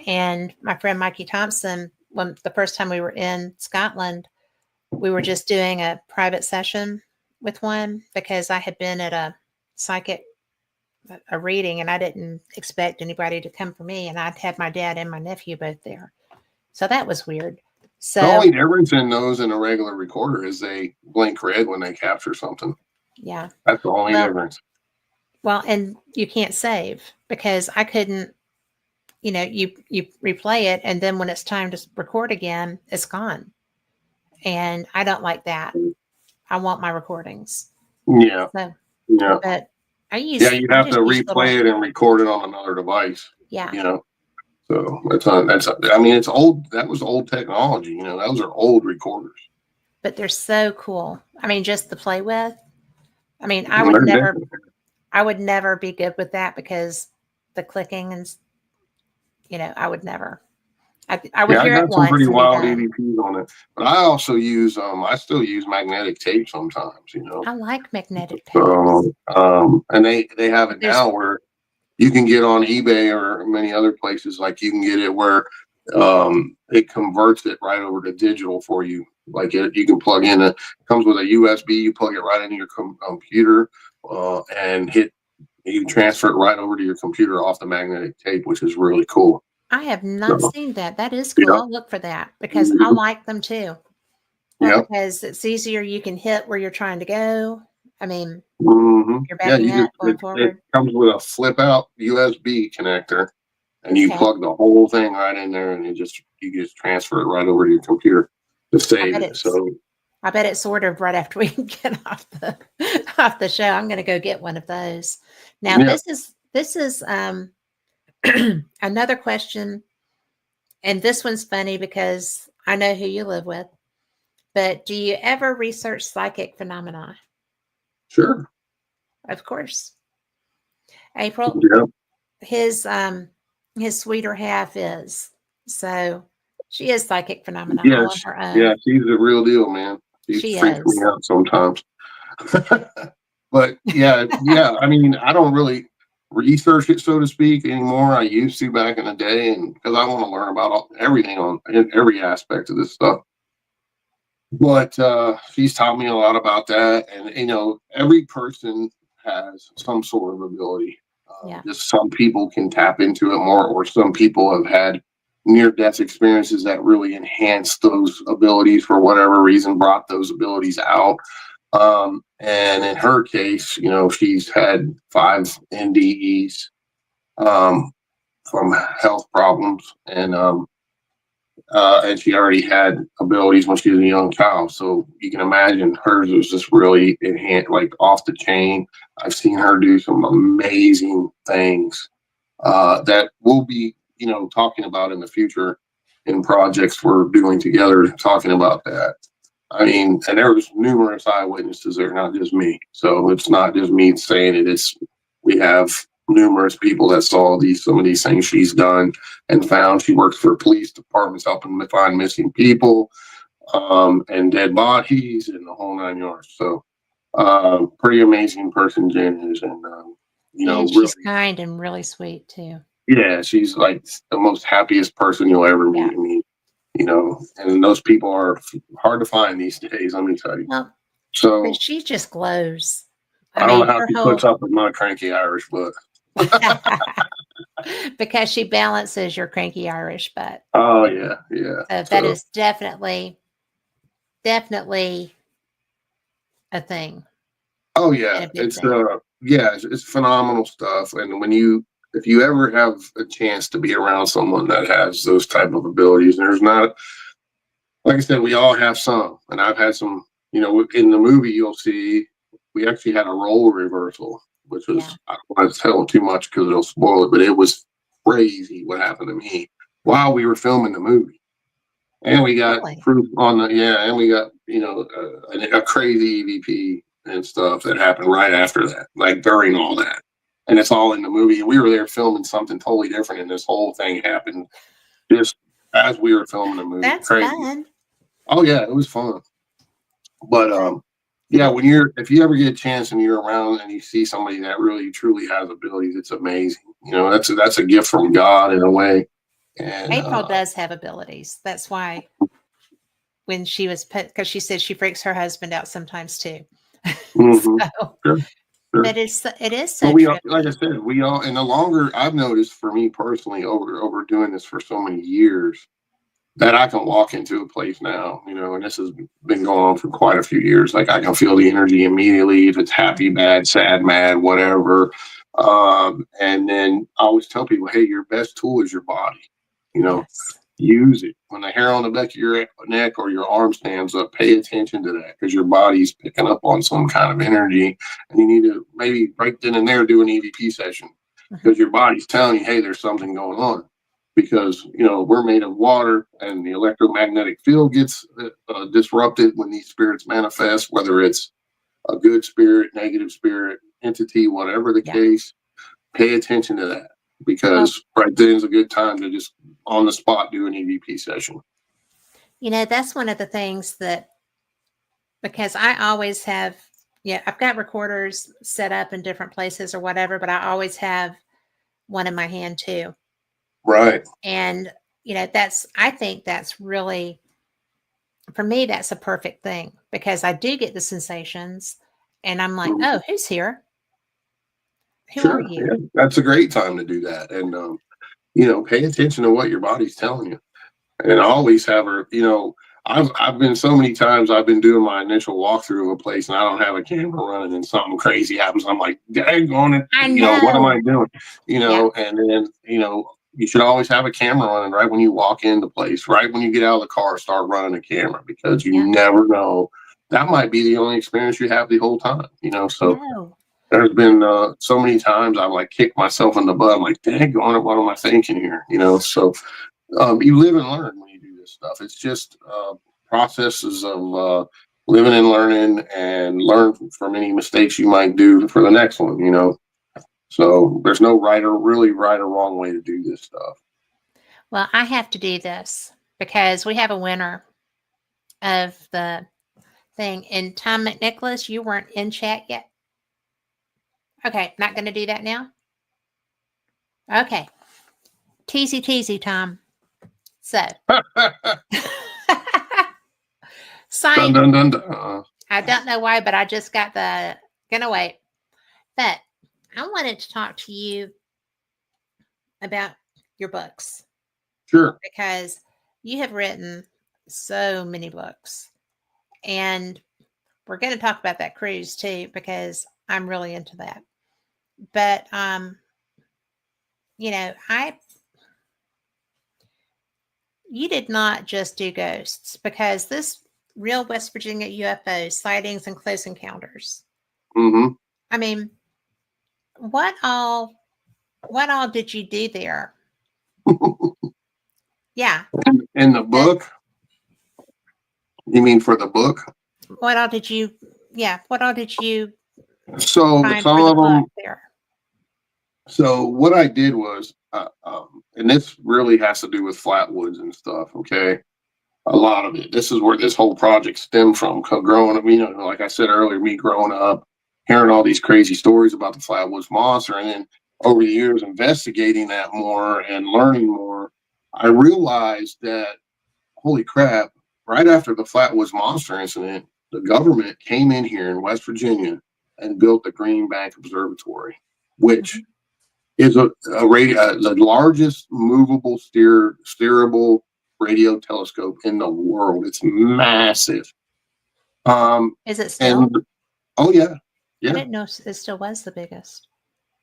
And my friend Mikey Thompson, when the first time we were in Scotland, we were just doing a private session with one because I had been at a psychic a reading, and I didn't expect anybody to come for me, and I had my dad and my nephew both there. So that was weird.
The
So
only difference in those and a regular recorder is they blink red when they capture something.
yeah.
That's the only
Well,
difference.
well, and you can't save because I couldn't, you replay it, and then when it's time to record again, it's gone. And I don't like that. I want my recordings.
Yeah.
So,
Yeah.
but I
You have to
just use
replay it and record it on another device.
Yeah.
You know. So it's old. That was old technology. Those are old recorders.
But they're so cool. I mean, just to play with. I mean, I
They're
would never be good with that because the clicking and, I would never. I would
Yeah, I
hear it
got some
once
pretty
and be
wild
done.
EVPs on it, but I also use I still use magnetic tape sometimes.
I like magnetic tapes.
So and they have it
There's
now where you can get on eBay or many other places, like you can get it where it converts it right over to digital for you. Like you can plug in it comes with a USB, you plug it right into your computer and you transfer it right over to your computer off the magnetic tape, which is really cool.
I have not
So,
seen that. That is cool.
yeah.
I'll look for that because I
Mhm.
like them too.
Yeah.
Because it's easier. You can hit where you're trying to go. I mean,
Mm-hmm.
you're backing up, going
it
forward.
comes with a flip out USB connector, and you
Okay.
plug the whole thing right in there, and you just transfer it right over to your computer to save it. So
I bet it's ordered right after we get off the show. I'm going to go get one of those. Now,
yeah,
this is another question, and this one's funny because I know who you live with. But do you ever research psychic phenomena?
sure.
Of course. April,
Yeah,
his sweeter half is. So she is psychic phenomena all on
yes,
her own.
yeah. She's the real deal, man. She
She
freaks me
is.
out sometimes. But yeah. I mean, I don't really research it, so to speak, anymore. I used to back in the day, and because I want to learn about everything in every aspect of this stuff. But she's taught me a lot about that, and every person has some sort of ability.
Yeah.
Just some people can tap into it more, or some people have had near-death experiences that really enhanced those abilities for whatever reason, brought those abilities out. And in her case, she's had 5 NDEs from health problems, and she already had abilities when she was a young child. So you can imagine hers was just really enhanced, like off the chain. I've seen her do some amazing things that we'll be, talking about in the future in projects we're doing together, talking about that. I mean, and there was numerous eyewitnesses there, not just me. So it's not just me saying it. We have numerous people that saw some of these things she's done and found. She works for police departments helping find missing people, and dead bodies and the whole 9 yards. So pretty amazing person Jen is, and
And
really,
she's kind and really sweet too.
yeah, she's like the most happiest person you'll ever meet.
Yeah.
I mean, and those people are hard to find these days, let me tell you.
Well,
So
but she just glows.
I don't know how she puts up with my cranky Irish butt.
Because she balances your cranky Irish butt.
Oh yeah.
So that is definitely a thing.
Oh yeah, it's phenomenal stuff. And if you ever have a chance to be around someone that has those type of abilities, there's not, like I said, we all have some, and I've had some. In the movie you'll see we actually had a role reversal, which was I don't want to tell too much because it'll spoil it, but it was crazy what happened to me while we were filming the movie. And we got proof and we got a crazy EVP and stuff that happened right after that, like during all that, and it's all in the movie. And we were there filming something totally different, and this whole thing happened just as we were filming the movie.
That's
crazy.
fun.
Oh yeah, it was fun. But if you ever get a chance and you're around and you see somebody that really truly has abilities, it's amazing. That's a gift from God in a way. And
April does have abilities. That's why when she was because she said she freaks her husband out sometimes too.
Mm-hmm.
So,
sure. Sure.
but it is
But
so
we all, like I
trippy.
said, we all, and the longer I've noticed for me personally over doing this for so many years, that I can walk into a place now, and this has been going on for quite a few years. Like I can feel the energy immediately, if it's happy, bad, sad, mad, whatever. And then I always tell people, hey, your best tool is your body. You know,
Yes.
use it. When the hair on the back of your neck or your arm stands up, pay attention to that because your body's picking up on some kind of energy, and you need to maybe right then and there do an EVP session
Mhm.
because your body's telling you, hey, there's something going on. Because we're made of water, and the electromagnetic field gets disrupted when these spirits manifest, whether it's a good spirit, negative spirit, entity, whatever the
Yeah.
case. Pay attention to that
Well,
because right then is a good time to just on the spot do an EVP session.
that's one of the things that, because I always have, I've got recorders set up in different places or whatever, but I always have one in my hand too.
Right.
And, I think that's really, for me, that's a perfect thing because I do get the sensations and I'm like,
Mhm.
oh, who's here? Who are
Sure.
you?
Yeah. That's a great time to do that. And, pay attention to what your body's telling you. And I always have her, I've been so many times I've been doing my initial walkthrough of a place and I don't have a camera running and something crazy happens. I'm like, dang on it,
I
what am
know.
I doing?
Yeah.
And then, you should always have a camera running right when you walk into place, right when you get out of the car, start running a camera because you
Yeah.
never know. That might be the only experience you have the whole time,
I
so
know.
there's been so many times I've like kicked myself in the butt. I'm like, dang on it, what am I thinking here? So you live and learn when you do this stuff. It's just processes of living and learning, and learn from any mistakes you might do for the next one. So there's no right or wrong way to do this stuff.
Well, I have to do this because we have a winner of the thing. And Tom McNicholas, you weren't in chat yet. Okay, not going to do that now. Okay, teasy teasy, Tom. So,
Dun,
sign.
dun, dun, dun.
I don't know why, but I just got the gonna wait. But I wanted to talk to you about your books
Sure.
because you have written so many books, and we're going to talk about that cruise too because I'm really into that. But I you did not just do ghosts because this real West Virginia UFO sightings and close encounters.
Mm-hmm.
I mean, what all did you do there? Yeah.
In the book, you mean for the book?
What all did you? Yeah. What all did you
So
find
some
for the
of
book
them.
there?
So what I did was, and this really has to do with Flatwoods and stuff. Okay, a lot of it. This is where this whole project stemmed from. Growing up, like I said earlier, me growing up, hearing all these crazy stories about the Flatwoods Monster, and then over the years investigating that more and learning more, I realized that holy crap! Right after the Flatwoods Monster incident, the government came in here in West Virginia and built the Green Bank Observatory, which
Mhm.
is the largest movable steerable radio telescope in the world. It's massive.
Is it
And
still?
oh yeah,
I
yeah.
didn't know it still was the biggest.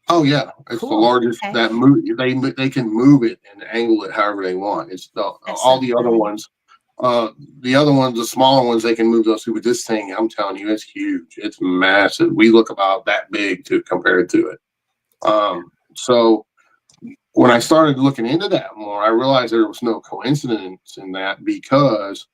Oh yeah, it's the
Cool.
largest
Okay.
that move. They can move it and angle it however they want. It's
That's
all
so
the other
fun.
ones. The smaller ones, they can move those too. But this thing, I'm telling you, it's huge. It's massive. We look about that big to compared to it. So when I started looking into that more, I realized there was no coincidence in that because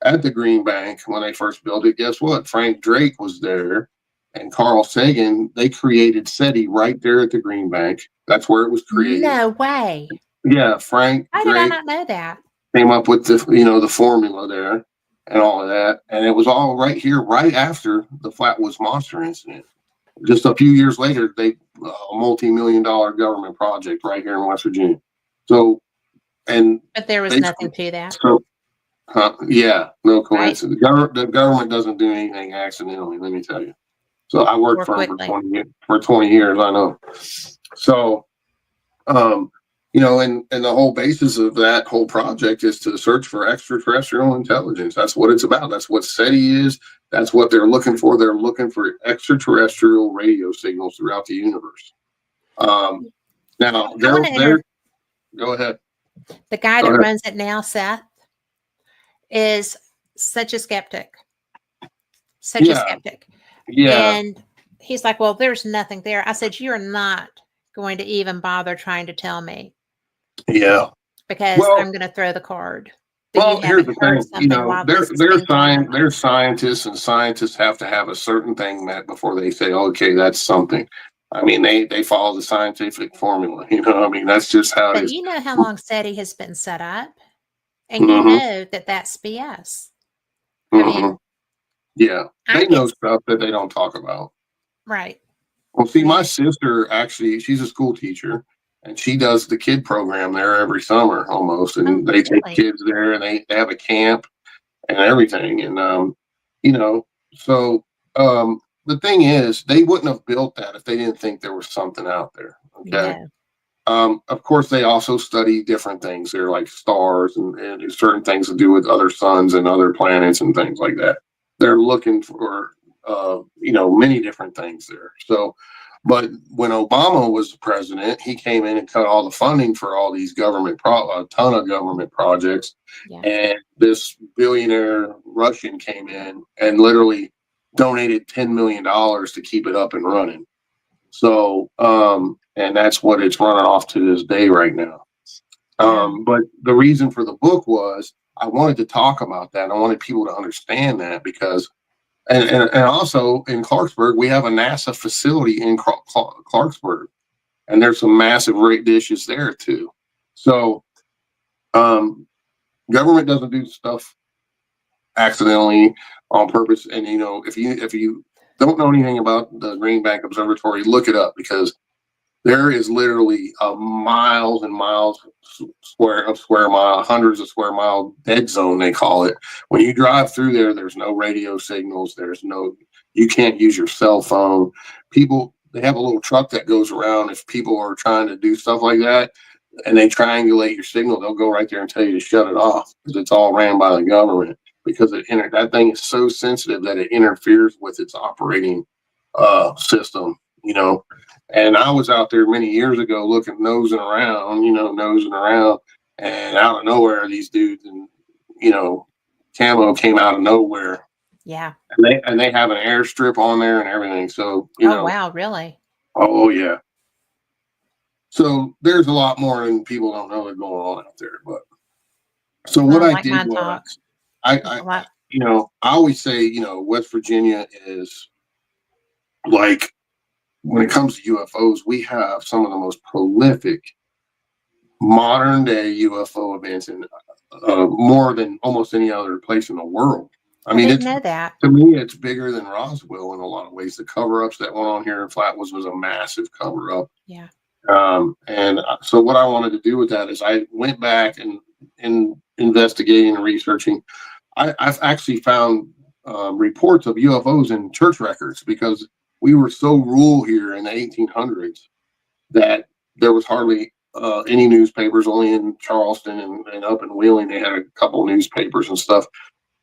at the Green Bank, when they first built it, guess what? Frank Drake was there and Carl Sagan. They created SETI right there at the Green Bank. That's where it was created.
No way.
Yeah, Frank
How did I
Drake
not know that?
came up with the formula there and all of that, and it was all right here, right after the Flatwoods Monster incident. Just a few years later, a multi-million-dollar government project right here in West Virginia. So, and
But there was
basically,
nothing to that,
so yeah, no
right?
coincidence. The government doesn't do anything accidentally. Let me tell you. So I worked
More
for him
quickly.
for 20 years. I know. So, you know, and the whole basis of that whole project is to search for extraterrestrial intelligence. That's what it's about. That's what SETI is. That's what they're looking for. They're looking for extraterrestrial radio signals throughout the universe. Now
I want to
they're go ahead.
the guy
Go
that
ahead.
runs it now, Seth, is such a skeptic. Such a
Yeah.
skeptic.
Yeah.
And he's like, well, there's nothing there. I said, you're not going to even bother trying to tell me
Yeah.
because
Well,
I'm going to throw the card that you
here's
haven't
the
heard
thing. You
something
know,
while this is being going on.
they're scientists, and scientists have to have a certain thing met before they say, okay, that's something. I mean, they follow the scientific formula. You know, I mean, that's just how it
But
is.
you know how long SETI has been set up, and you
Mm-hmm.
know that that's BS. I
Mm-hmm.
mean,
Yeah,
I
they know
get
stuff that they don't talk about.
right.
Well, see,
I
my
mean,
sister actually, she's a school teacher, and she does the kid program there every summer almost,
oh,
and they take
really?
kids there, and they have a camp and everything, and you know, so the thing is, they wouldn't have built that if they didn't think there was something out there. Okay.
No.
Of course, they also study different things. They're like stars and certain things to do with other suns and other planets and things like that. They're looking for, you know, many different things there. So, but when Obama was the president, he came in and cut all the funding for all these a ton of government projects.
Yeah.
And this billionaire Russian came in and literally donated $10 million to keep it up and running. So, and that's what it's running off to this day right now. But the reason for the book was I wanted to talk about that. I wanted people to understand that because, and also in Clarksburg, we have a NASA facility in Clarksburg, and there's some massive rate dishes there too. So, government doesn't do stuff accidentally on purpose. And you know, if you don't know anything about the Green Bank Observatory, look it up because there is literally miles and miles square mile, hundreds of square mile dead zone, they call it. When you drive through there, there's no radio signals. You can't use your cell phone. They have a little truck that goes around. If people are trying to do stuff like that and they triangulate your signal, they'll go right there and tell you to shut it off because it's all ran by the government because that thing is so sensitive that it interferes with its operating system, you know. And I was out there many years ago nosing around, and out of nowhere, these dudes and, camo came out of nowhere.
Yeah.
And they have an airstrip on there and everything. So,
wow, really?
Oh, yeah. So there's a lot more than people don't know that's going on out there. But so what I did was I always say, West Virginia is like, when it comes to UFOs, we have some of the most prolific modern day UFO events in more than almost any other place in the world. I mean,
didn't know that.
To me, it's bigger than Roswell in a lot of ways. The cover-ups that went on here in Flatwoods was a massive cover-up.
Yeah.
And so what I wanted to do with that is I went back and in investigating and researching, I've actually found reports of UFOs in church records because we were so rural here in the 1800s that there was hardly any newspapers, only in Charleston and up in Wheeling. They had a couple newspapers and stuff,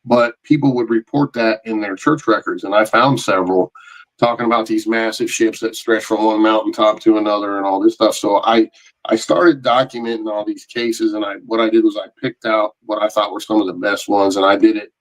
but people would report that in their church records. And I found several talking about these massive ships that stretch from one mountaintop to another and all this stuff. So I started documenting all these cases. And what I did was I picked out what I thought were some of the best ones. And I did it,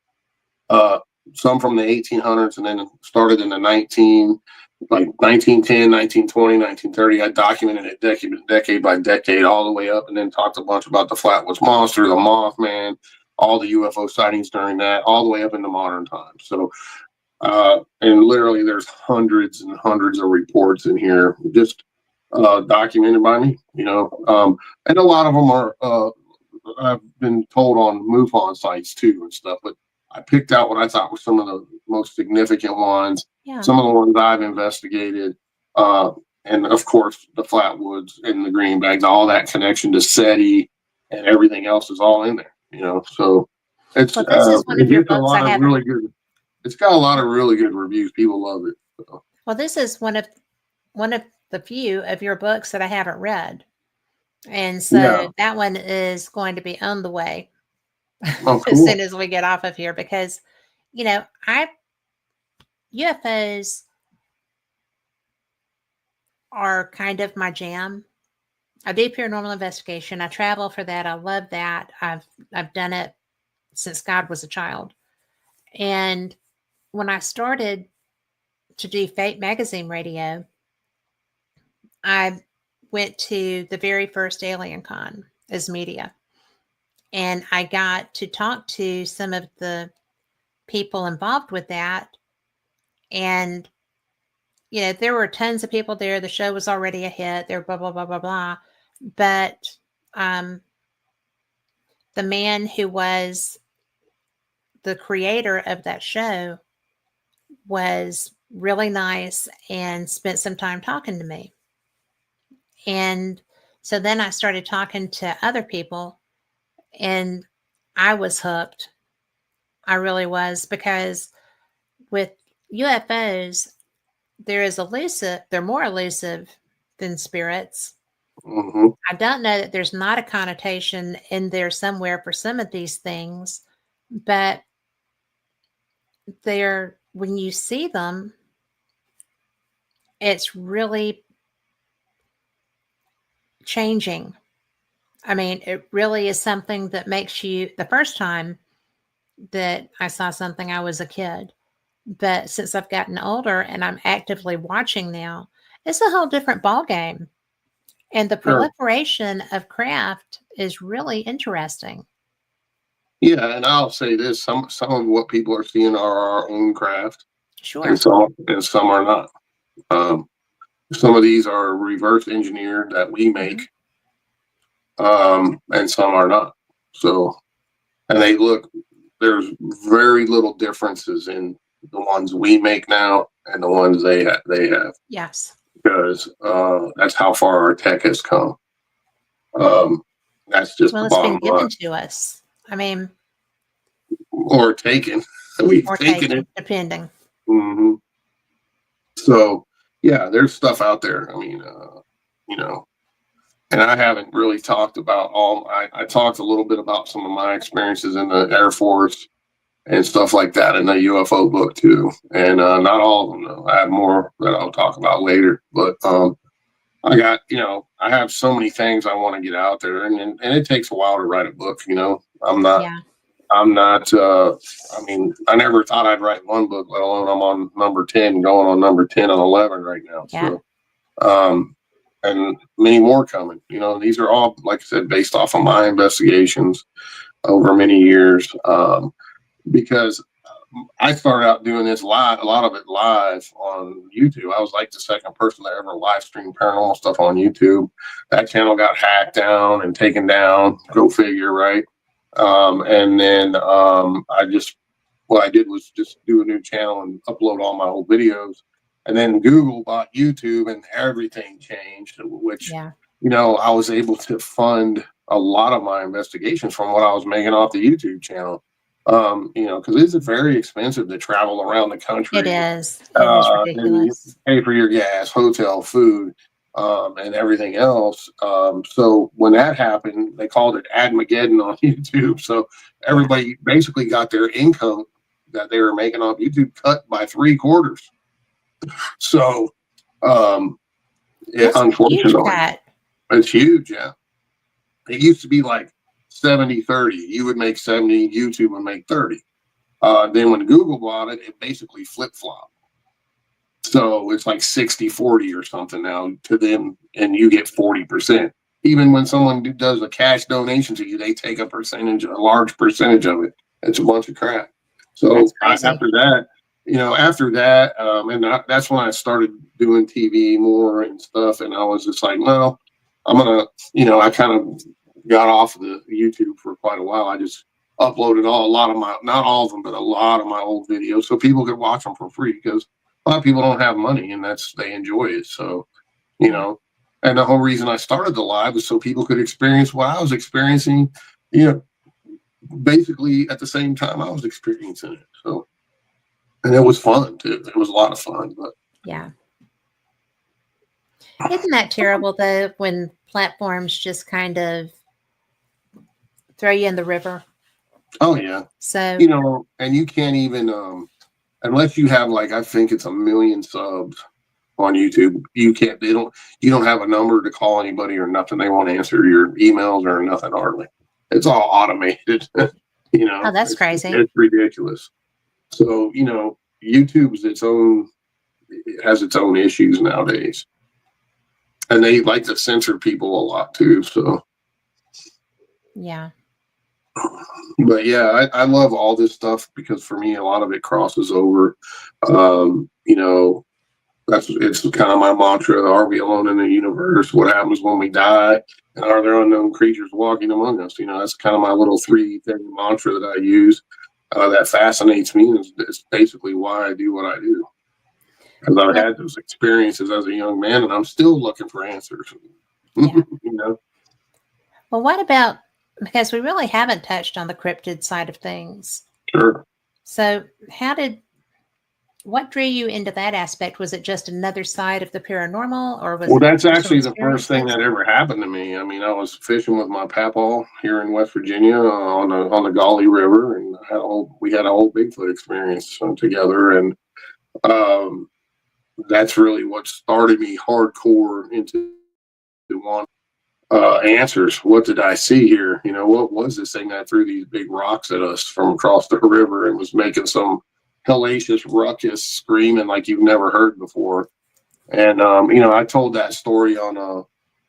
some from the 1800s and then started in the 1910, 1920, 1930. I documented it decade by decade, all the way up, and then talked a bunch about the Flatwoods Monster, the Mothman, all the UFO sightings during that, all the way up into modern times. So, and literally there's hundreds and hundreds of reports in here, just documented by me, and a lot of them are, I've been told on MUFON sites too and stuff, but I picked out what I thought were some of the most significant ones.
Yeah.
Some of the ones I've investigated, and of course the Flatwoods and the Greenbacks, all that connection to SETI and everything else is all in there. So it's
this is one of your books I haven't.
Really good. It's got a lot of really good reviews. People love it. So.
Well, this is one of the few of your books that I haven't read. And so
Yeah.
that one is going to be on the way
Oh,
as soon
cool.
as we get off of here because, UFOs are kind of my jam. I do paranormal investigation. I travel for that. I love that. I've done it since God was a child. And when I started to do Fate Magazine radio, I went to the very first Alien Con as media. And I got to talk to some of the people involved with that. And, there were tons of people there. The show was already a hit. There, blah, blah, blah, blah, blah. But the man who was the creator of that show was really nice and spent some time talking to me. And so then I started talking to other people and I was hooked. I really was, because with UFOs, they're more elusive than spirits.
Hmm.
I don't know that there's not a connotation in there somewhere for some of these things, but when you see them, it's really changing. I mean, it really is something that makes you, the first time that I saw something, I was a kid. But since I've gotten older and I'm actively watching now, it's a whole different ballgame. And the
Sure.
proliferation of craft is really interesting.
Yeah, and I'll say this: some of what people are seeing are our own craft, and
Sure.
some are not. Um, some of these are reverse engineered that we make, and some are not. So, and there's very little differences in the ones we make now and the ones they have,
Yes.
because that's how far our tech has come. Um, that's just
Well,
the
it's been
bottom line.
given to us. I mean,
Or taken. We've
or
taken it.
taken, depending.
Hmm. So yeah, there's stuff out there. I mean, you know, and I haven't really talked about I talked a little bit about some of my experiences in the Air Force and stuff like that in the UFO book too. And not all of them though. I have more that I'll talk about later. But I got, I have so many things I want to get out there, and it takes a while to write a book.
Yeah.
I'm not. I mean, I never thought I'd write one book, let alone I'm on number 10, going on number 10 and 11 right now.
Yeah.
So, and many more coming. These are all, like I said, based off of my investigations over many years. Because I started out doing this live, a lot of it live on YouTube. I was like the second person that ever live streamed paranormal stuff on YouTube. That channel got hacked down and taken down. Go figure, right? And then what I did was just do a new channel and upload all my old videos. And then Google bought YouTube and everything changed, which,
Yeah.
I was able to fund a lot of my investigations from what I was making off the YouTube channel. Because it's very expensive to travel around the country.
It is. It is
And you
ridiculous.
pay for your gas, hotel, food, and everything else. So when that happened, they called it Admageddon on YouTube. So everybody basically got their income that they were making off YouTube cut by 3/4. So,
That's a huge
unfortunately,
cut.
it's huge. Yeah. It used to be like 70-30. You would make 70, YouTube would make 30. Then when Google bought it, it basically flip-flopped. So it's like 60-40 or something now to them, and you get 40%. Even when someone does a cash donation to you, they take a large percentage of it. It's a bunch of crap. So
That's crazy.
after that, that's when I started doing TV more and stuff. And I was just like, well, I'm gonna, I kind of got off of the YouTube for quite a while. I just uploaded not all of them, but a lot of my old videos so people could watch them for free, because a lot of people don't have money and they enjoy it. So, and the whole reason I started the live was so people could experience what I was experiencing, basically at the same time I was experiencing it. So, and it was fun too. It was a lot of fun, but
Yeah. Isn't that terrible though when platforms just kind of throw you in the river?
Oh yeah.
So
You know, and you can't even unless you have like I think it's 1 million subs on YouTube, you don't have a number to call anybody or nothing. They won't answer your emails or nothing hardly. It's all automated. You
oh,
know,
that's crazy.
it's ridiculous. So, you know, YouTube's it has its own issues nowadays. And they like to censor people a lot too. So
Yeah.
but yeah, I love all this stuff because for me a lot of it crosses over. You know, it's kind of my mantra. Are we alone in the universe? What happens when we die? And are there unknown creatures walking among us? You know, that's kind of my little 3-thing mantra that I use. That fascinates me. It's basically why I do what I do. Because I've had those experiences as a young man, and I'm still looking for answers.
Yeah.
You know.
Well, what about, because we really haven't touched on the cryptid side of things.
Sure.
So what drew you into that aspect? Was it just another side of the paranormal, or was
Well,
it
that's
personal
actually the first thing
experiences?
that ever happened to me. I mean, I was fishing with my papaw here in West Virginia on the Gauley River, and we had a whole Bigfoot experience together, and um, that's really what started me hardcore into wanting answers. What did I see here? You know, what was this thing that threw these big rocks at us from across the river and was making some hellacious ruckus, screaming like you've never heard before? And you know, I told that story on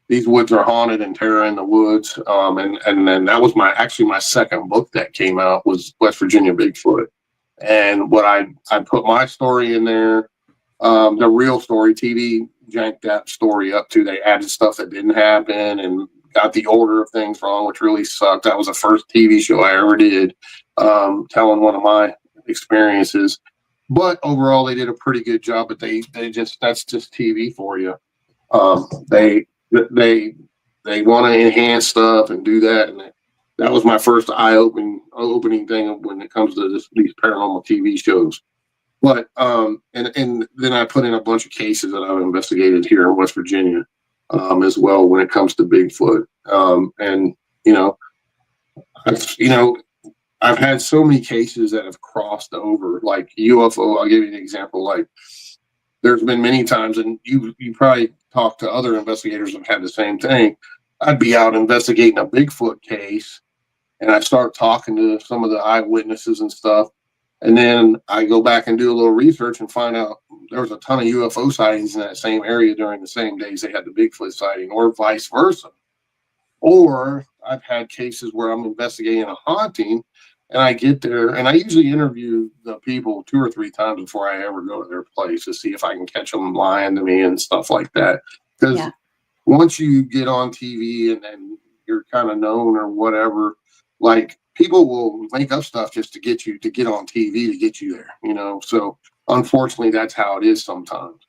These Woods Are Haunted and Terror in the Woods. And then that was my second book that came out was West Virginia Bigfoot. And what I put my story in there, the real story, TV janked that story up too. They added stuff that didn't happen and got the order of things wrong, which really sucked. That was the first TV show I ever did, telling one of my experiences. But overall, they did a pretty good job. But that's just TV for you. They want to enhance stuff and do that, and that was my first opening thing when it comes to these paranormal TV shows. But and then I put in a bunch of cases that I've investigated here in West Virginia as well when it comes to Bigfoot. And you know, I've had so many cases that have crossed over, like UFO. I'll give you an example. Like there's been many times, and you probably talked to other investigators who've had the same thing. I'd be out investigating a Bigfoot case, and I start talking to some of the eyewitnesses and stuff. And then I go back and do a little research and find out there was a ton of UFO sightings in that same area during the same days they had the Bigfoot sighting, or vice versa. Or I've had cases where I'm investigating a haunting and I get there and I usually interview the people 2 or 3 times before I ever go to their place to see if I can catch them lying to me and stuff like that. Because once you get on TV and then you're kind of known or whatever, like people will make up stuff just to get on TV to get you there, you know? So unfortunately, that's how it is sometimes.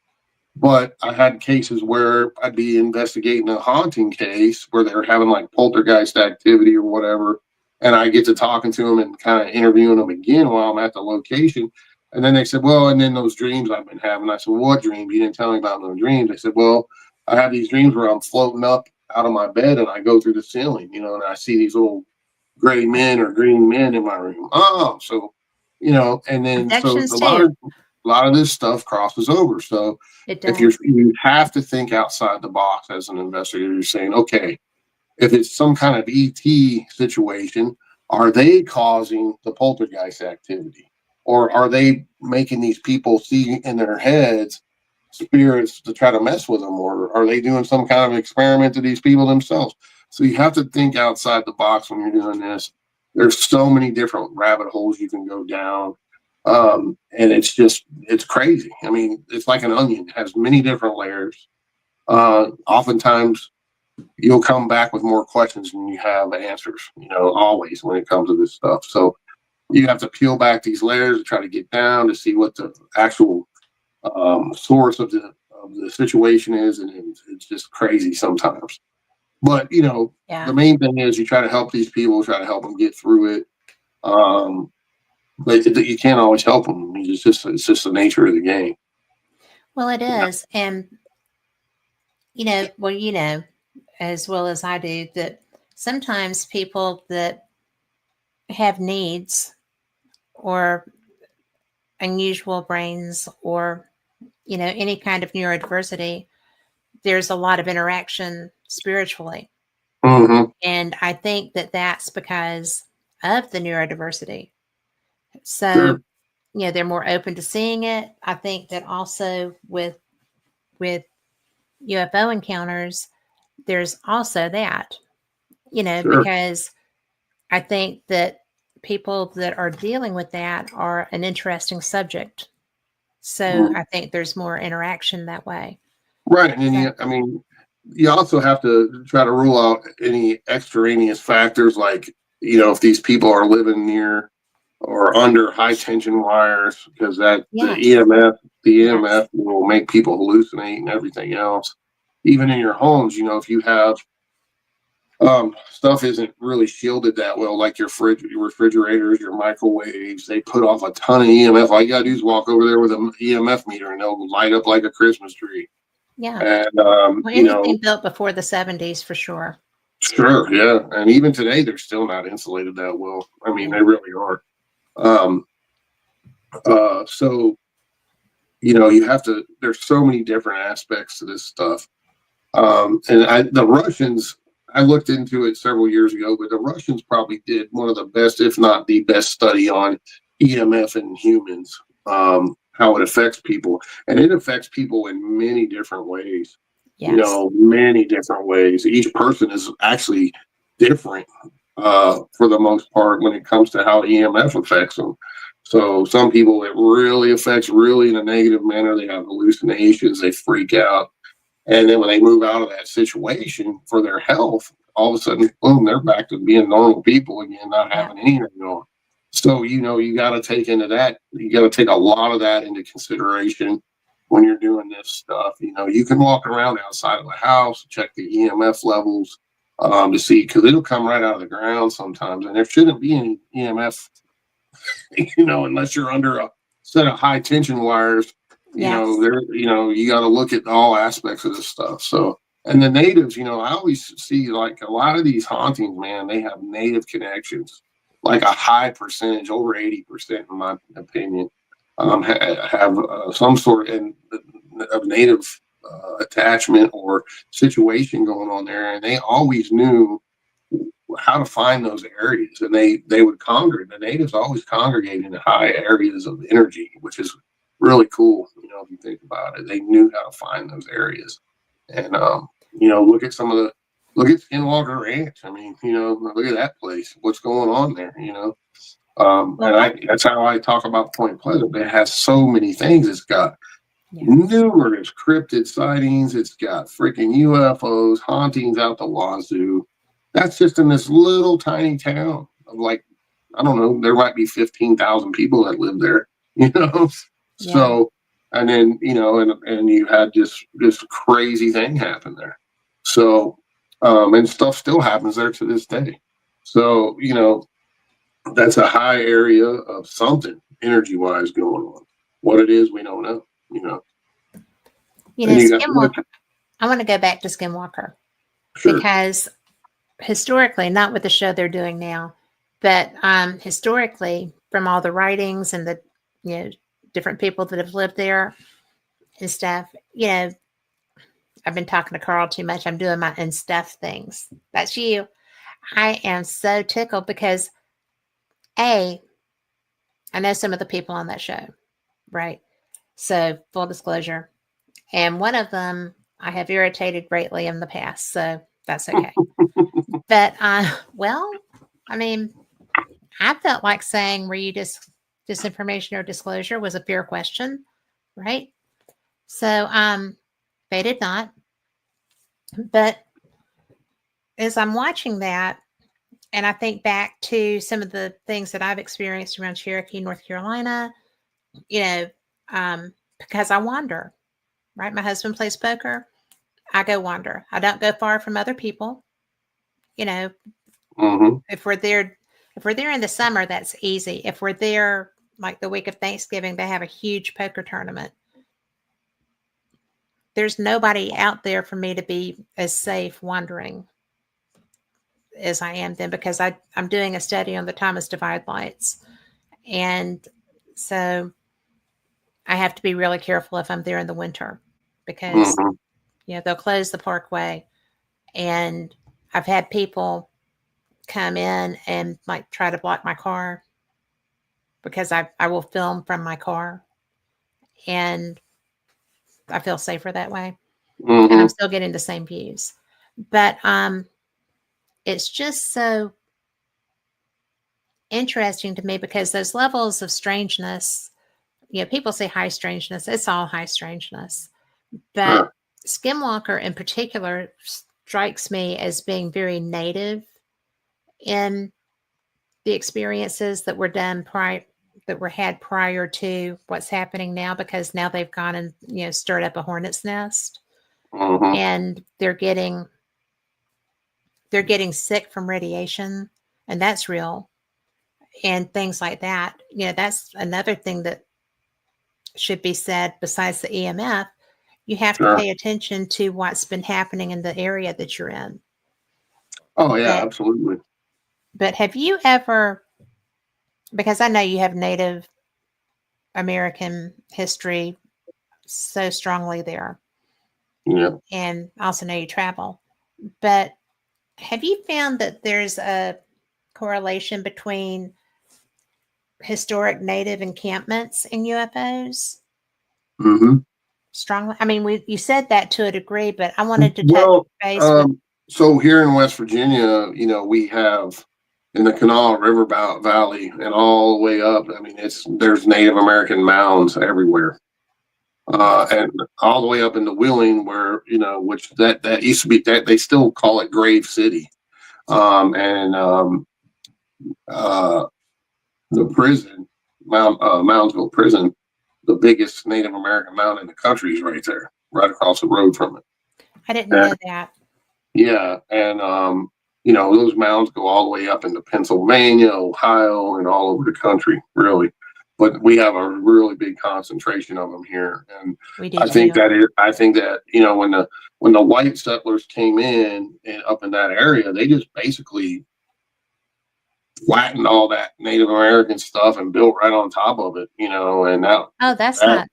But I had cases where I'd be investigating a haunting case where they're having like poltergeist activity or whatever. And I get to talking to them and kind of interviewing them again while I'm at the location. And then they said, well, and then those dreams I've been having. I said, well, what dreams? You didn't tell me about those dreams. They said, well, I have these dreams where I'm floating up out of my bed and I go through the ceiling, you know, and I see these little gray men or green men in my room. Oh, so, you know, and then so
Abductions too.
a lot of this stuff crosses over. So
It
if
does.
you have to think outside the box as an investigator, you're saying, okay, if it's some kind of ET situation, are they causing the poltergeist activity? Or are they making these people see in their heads spirits to try to mess with them? Or are they doing some kind of experiment to these people themselves? So you have to think outside the box when you're doing this. There's so many different rabbit holes you can go down. And it's crazy. I mean, it's like an onion, it has many different layers. Oftentimes you'll come back with more questions than you have answers, you know, always when it comes to this stuff. So you have to peel back these layers to try to get down to see what the actual source of the situation is. And it's just crazy sometimes. But, you know, the main thing is you try to help these people, try to help them get through it. But you can't always help them. It's just the nature of the game.
Well, it is. And, as well as I do, that sometimes people that have needs or unusual brains or, any kind of neurodiversity, there's a lot of interaction spiritually.
Mm-hmm.
And I think that that's because of the neurodiversity. So,
Sure.
they're more open to seeing it. I think that also with UFO encounters, there's also that,
Sure.
because I think that people that are dealing with that are an interesting subject. So
Mm.
I think there's more interaction that way.
Right. And then
So,
I mean, you also have to try to rule out any extraneous factors like, if these people are living near or under high tension wires, because
yes,
the
yes,
EMF will make people hallucinate and everything else. Even in your homes, if you have stuff isn't really shielded that well, like your refrigerators, your microwaves, they put off a ton of EMF. All you gotta do is walk over there with an EMF meter and they'll light up like a Christmas tree.
yeah.
And
Well, anything built before the 70s for sure.
sure, yeah. And even today they're still not insulated that well. I mean,
Yeah.
they really aren't. Um so you have to, there's so many different aspects to this stuff. The Russians, I looked into it several years ago, but the Russians probably did one of the best, if not the best, study on EMF in humans, how it affects people. And it affects people in many different ways,
Yes.
many different ways. Each person is actually different for the most part when it comes to how EMF affects them. So some people it really affects really in a negative manner. They have hallucinations, they freak out, and then when they move out of that situation for their health, all of a sudden, boom, they're back to being normal people again, not
Yeah.
having anything going. So, you got to take into that. You got to take a lot of that into consideration when you're doing this stuff. You can walk around outside of the house, check the EMF levels to see, because it'll come right out of the ground sometimes. And there shouldn't be any EMF, unless you're under a set of high tension wires.
Yes.
You got to look at all aspects of this stuff. So, and the natives, I always see like a lot of these hauntings, man, they have native connections, like a high percentage, over 80%, in my opinion, have some sort of native attachment or situation going on there. And they always knew how to find those areas, and they would congregate. The natives always congregate in high areas of energy, which is really cool. If you think about it, they knew how to find those areas. And look at look at Skinwalker Ranch. I mean, look at that place. What's going on there?
Well,
And that's how I talk about Point Pleasant. It has so many things. It's got
yeah.
numerous cryptid sightings. It's got freaking UFOs, hauntings out the wazoo. That's just in this little tiny town of like, I don't know, there might be 15,000 people that live there,
Yeah.
So, and then, and you had this crazy thing happen there. So, and stuff still happens there to this day. So, that's a high area of something energy wise going on. What it is, we don't know, And you got what?
Skinwalker. I want to go back to Skinwalker
Sure.
because historically, not with the show they're doing now, but historically, from all the writings and the different people that have lived there and stuff, I've been talking to Carl too much. I'm doing my and stuff things. That's you. I am so tickled because I know some of the people on that show, right? So full disclosure, and one of them I have irritated greatly in the past, so that's okay. But well, I mean, I felt like saying, "Were you just disinformation or disclosure?" was a fair question, right? So they did not. But as I'm watching that, and I think back to some of the things that I've experienced around Cherokee, North Carolina, you know, because I wander, right? My husband plays poker. I go wander. I don't go far from other people. You know,
Mm-hmm.
if we're there in the summer, that's easy. If we're there like the week of Thanksgiving, they have a huge poker tournament. there's nobody out there for me to be as safe wandering as I am then, because I'm doing a study on the Thomas Divide lights. And so I have to be really careful if I'm there in the winter, because,
Mhm.
they'll close the parkway. And I've had people come in and like try to block my car because I will film from my car, and I feel safer that way. And I'm
Mhm.
still getting the same views. But it's just so interesting to me because those levels of strangeness, people say high strangeness, it's all high strangeness. But
Sure.
Skinwalker in particular strikes me as being very native in the experiences that were done that were had prior to what's happening now, because now they've gone and stirred up a hornet's nest,
Mhm.
and they're getting sick from radiation, and that's real, and things like that. That's another thing that should be said. Besides the EMF, you have to
Sure.
pay attention to what's been happening in the area that you're in.
Oh yeah,
But
absolutely.
have you ever, because I know you have Native American history so strongly there,
Yeah.
and also know you travel, but have you found that there's a correlation between historic Native encampments and UFOs?
Mhm.
Strongly. I mean, you said that to a degree, but I wanted to touch
Well,
base with.
so here in West Virginia, we have in the Kanawha River Valley and all the way up. I mean, there's Native American mounds everywhere, and all the way up into Wheeling, where which that used to be, that they still call it Grave City, and uh, the prison, Moundsville Prison, the biggest Native American mound in the country is right there, right across the road from it.
I didn't
And
know that.
yeah, and those mounds go all the way up into Pennsylvania, Ohio, and all over the country, really. But we have a really big concentration of them here, and
We do too.
I think that when the white settlers came in and up in that area, they just basically flattened all that Native American stuff and built right on top of it, and
Oh, that's
that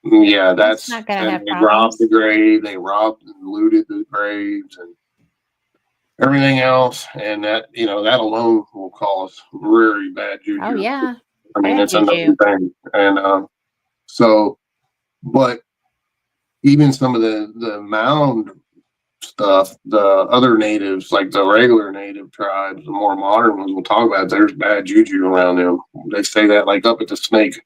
not
yeah,
that's not going to
and
have
they robbed the
problems.
grave, they robbed and looted the graves and everything else, and that alone will cause very bad
Oh
juju.
yeah,
I mean,
bad
it's a known
juju.
thing, and so, but even some of the mound stuff, the other natives, like the regular native tribes, the more modern ones, we'll talk about. There's bad juju around them. They say that, like up at the Snake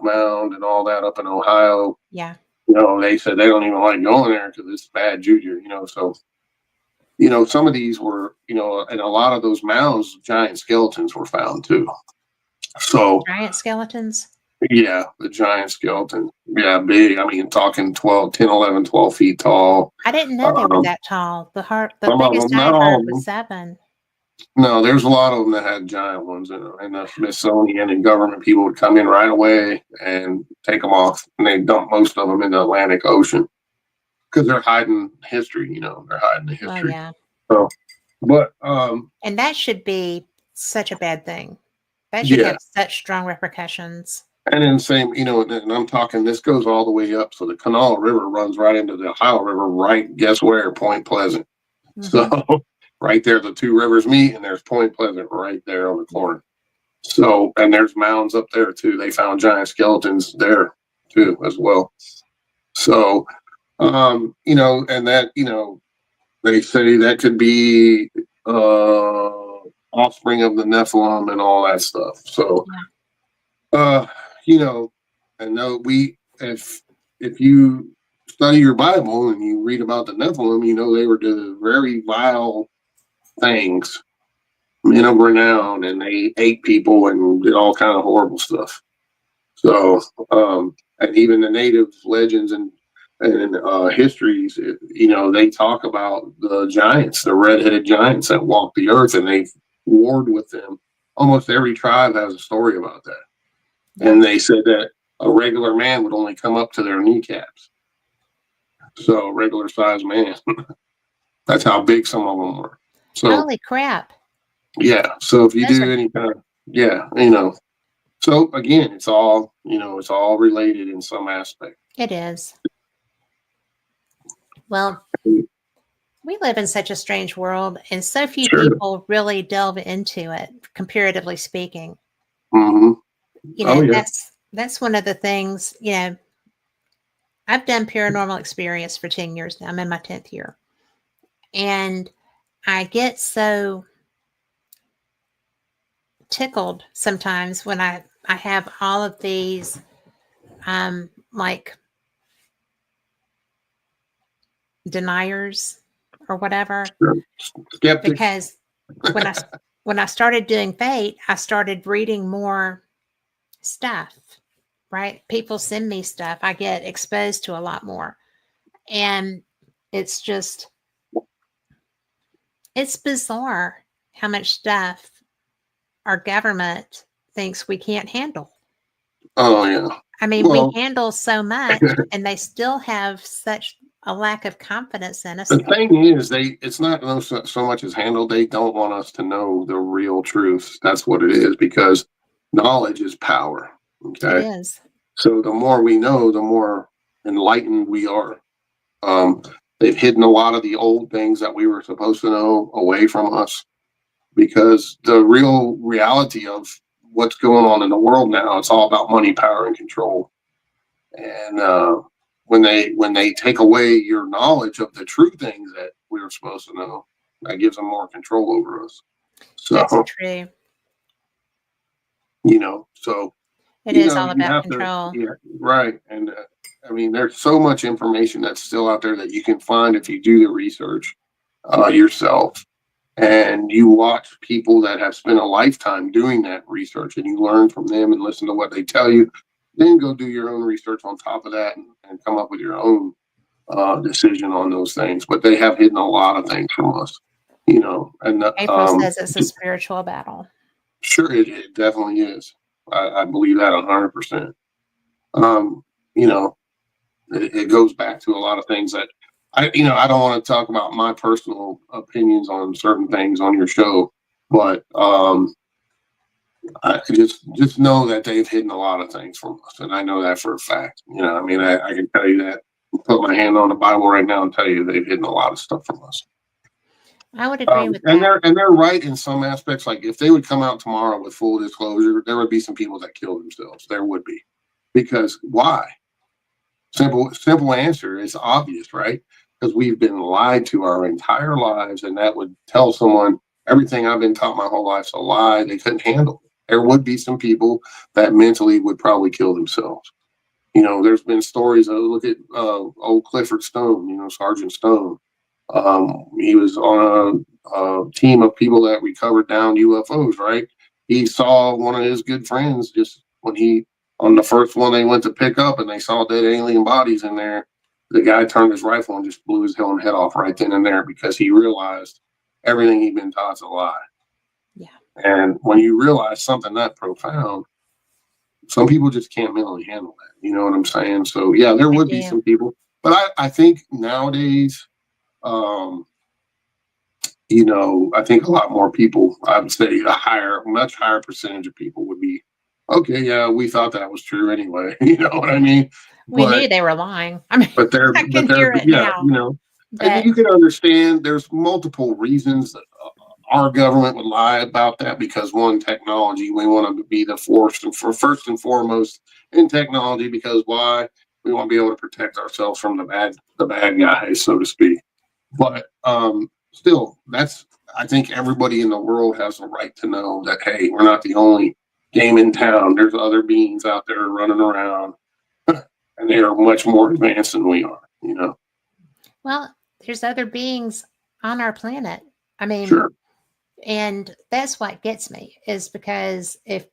Mound, and all that up in Ohio.
Yeah.
They said they don't even like going there because it's bad juju. So some of these were, and a lot of those mounds, giant skeletons were found too. So,
Giant skeletons.
yeah, the giant skeleton. Yeah, big. I mean, talking 12, 10, 11, 12 feet tall.
I didn't know they were
Um,
that tall. The
some of
biggest
them,
I
not
had
all
heard
of
was
them.
7.
No, there's a lot of them that had giant ones in them. And the Smithsonian and government people would come in right away and take them off. And they dump most of them in the Atlantic Ocean because they're hiding history, they're hiding the
Well,
history.
yeah.
So, but,
And that should be such a bad thing. That should
yeah.
have such strong repercussions.
And then same, and I'm talking, this goes all the way up. So the Kanawha River runs right into the Ohio River, right? Guess where? Point Pleasant. So
Hmm.
right there, the two rivers meet, and there's Point Pleasant right there on the corner. So, and there's mounds up there too. They found giant skeletons there too, as well. So, and that, they say that could be offspring of the Nephilim and all that stuff. So,
Yeah.
Uh, you know, and no, if you study your Bible and you read about the Nephilim, they were the very vile things, men of renown, and they ate people and did all kind of horrible stuff. So, and even the native legends and histories, they talk about the giants, the red-headed giants that walked the earth, and they warred with them. Almost every tribe has a story about that.
Yeah.
And they said that a regular man would only come up to their kneecaps. So regular sized man. That's how big some of them were. So
Holy crap.
yeah. So if you
Those
do
are,
any kind of, yeah, you know, so again, it's all, you know, it's all related in some aspect.
it is. Well, we live in such a strange world, and so few
Sure.
people really delve into it, comparatively speaking.
Mm-hmm.
You
Oh
know,
yeah.
that's one of the things, you know, I've done paranormal experience for 10 years now. I'm in my 10th year. And I get so tickled sometimes when I have all of these like deniers or whatever,
Sure. Skeptics.
because when I when I started doing fate, I started reading more stuff, right? People send me stuff. I get exposed to a lot more. And it's just it's bizarre how much stuff our government thinks we can't handle.
Oh yeah.
I mean, we
Well,
handle so much and they still have such a lack of confidence in us.
the thing is, it's not so much as handled. They don't want us to know the real truth. That's what it is, because knowledge is power.
It
Okay.
is.
So the more we know, the more enlightened we are. Um, they've hidden a lot of the old things that we were supposed to know away from us, because the real reality of what's going on in the world now, it's all about money, power, and control. And when they take away your knowledge of the true things that we were supposed to know, that gives them more control over us.
That's
So
true.
you know, so
It
you
is
know,
all
you
about
have to,
control.
yeah, right. And I mean, there's so much information that's still out there that you can find if you do the research yourself, and you watch people that have spent a lifetime doing that research, and you learn from them and listen to what they tell you. Then go do your own research on top of that, and come up with your own decision on those things. But they have hidden a lot of things from us, you know. And
April says it's a spiritual battle.
sure, it definitely is. I believe that 100%. You know, it goes back to a lot of things that I don't want to talk about my personal opinions on certain things on your show, but I just know that they've hidden a lot of things from us, and I know that for a fact. You know, I mean, I can tell you that, put my hand on the Bible right now and tell you they've hidden a lot of stuff from us.
I would agree with
And
that.
they're right in some aspects. Like if they would come out tomorrow with full disclosure, there would be some people that kill themselves. There would be, because why? Simple answer. It's obvious, right? Because we've been lied to our entire lives, and that would tell someone everything I've been taught my whole life's a lie. They couldn't handle it. There would be some people that mentally would probably kill themselves. You know, there's been stories. Look at old Clifford Stone. You know, Sergeant Stone. He was on a team of people that recovered downed UFOs. Right? He saw one of his good friends just when he on the first one they went to pick up, and they saw dead alien bodies in there. The guy turned his rifle and just blew his own head off right then and there, because he realized everything he'd been taught's a lie.
Yeah.
And when you realize something that profound, some people just can't mentally handle that. You know what I'm saying? So yeah, there
I
would be
do.
some people, but I think nowadays, um, you know, I think a lot more people, I would say much higher percentage of people would be, okay, yeah, we thought that was true anyway. You know what I mean?
We
But
knew they were lying. I mean, I
but
can
they're
hear it
yeah,
now.
you know, and
But
you can understand there's multiple reasons that our government would lie about that, because one, technology, we want to be the first and foremost in technology, because why? We want to be able to protect ourselves from the bad guys, so to speak. But still, I think everybody in the world has a right to know that, hey, we're not the only game in town. There's other beings out there running around, and they are much more advanced than we are. You know,
well, there's other beings on our planet. I mean,
sure,
and that's what gets me, is because if,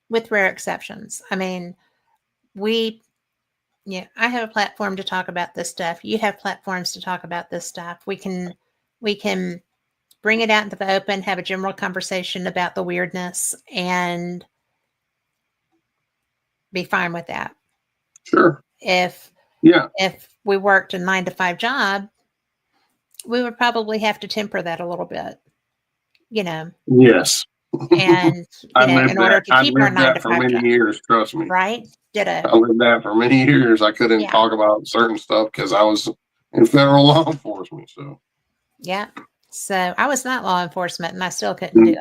with rare exceptions, I mean, we, yeah, I have a platform to talk about this stuff. You have platforms to talk about this stuff. We can bring it out into the open, have a general conversation about the weirdness, and be fine with that.
sure,
If
Yeah.
If we worked a 9-to-5 job, we would probably have to temper that a little bit, you know,
Yes.
and,
I
in
lived
order
that.
to
I
keep our
lived
nine
that
to
for
five
many
job,
years. Trust me.
right? Ditto.
I lived that for many years. I couldn't
Yeah.
talk about certain stuff because I was in federal law enforcement. So,
Yeah. So I was not law enforcement and I still couldn't do it.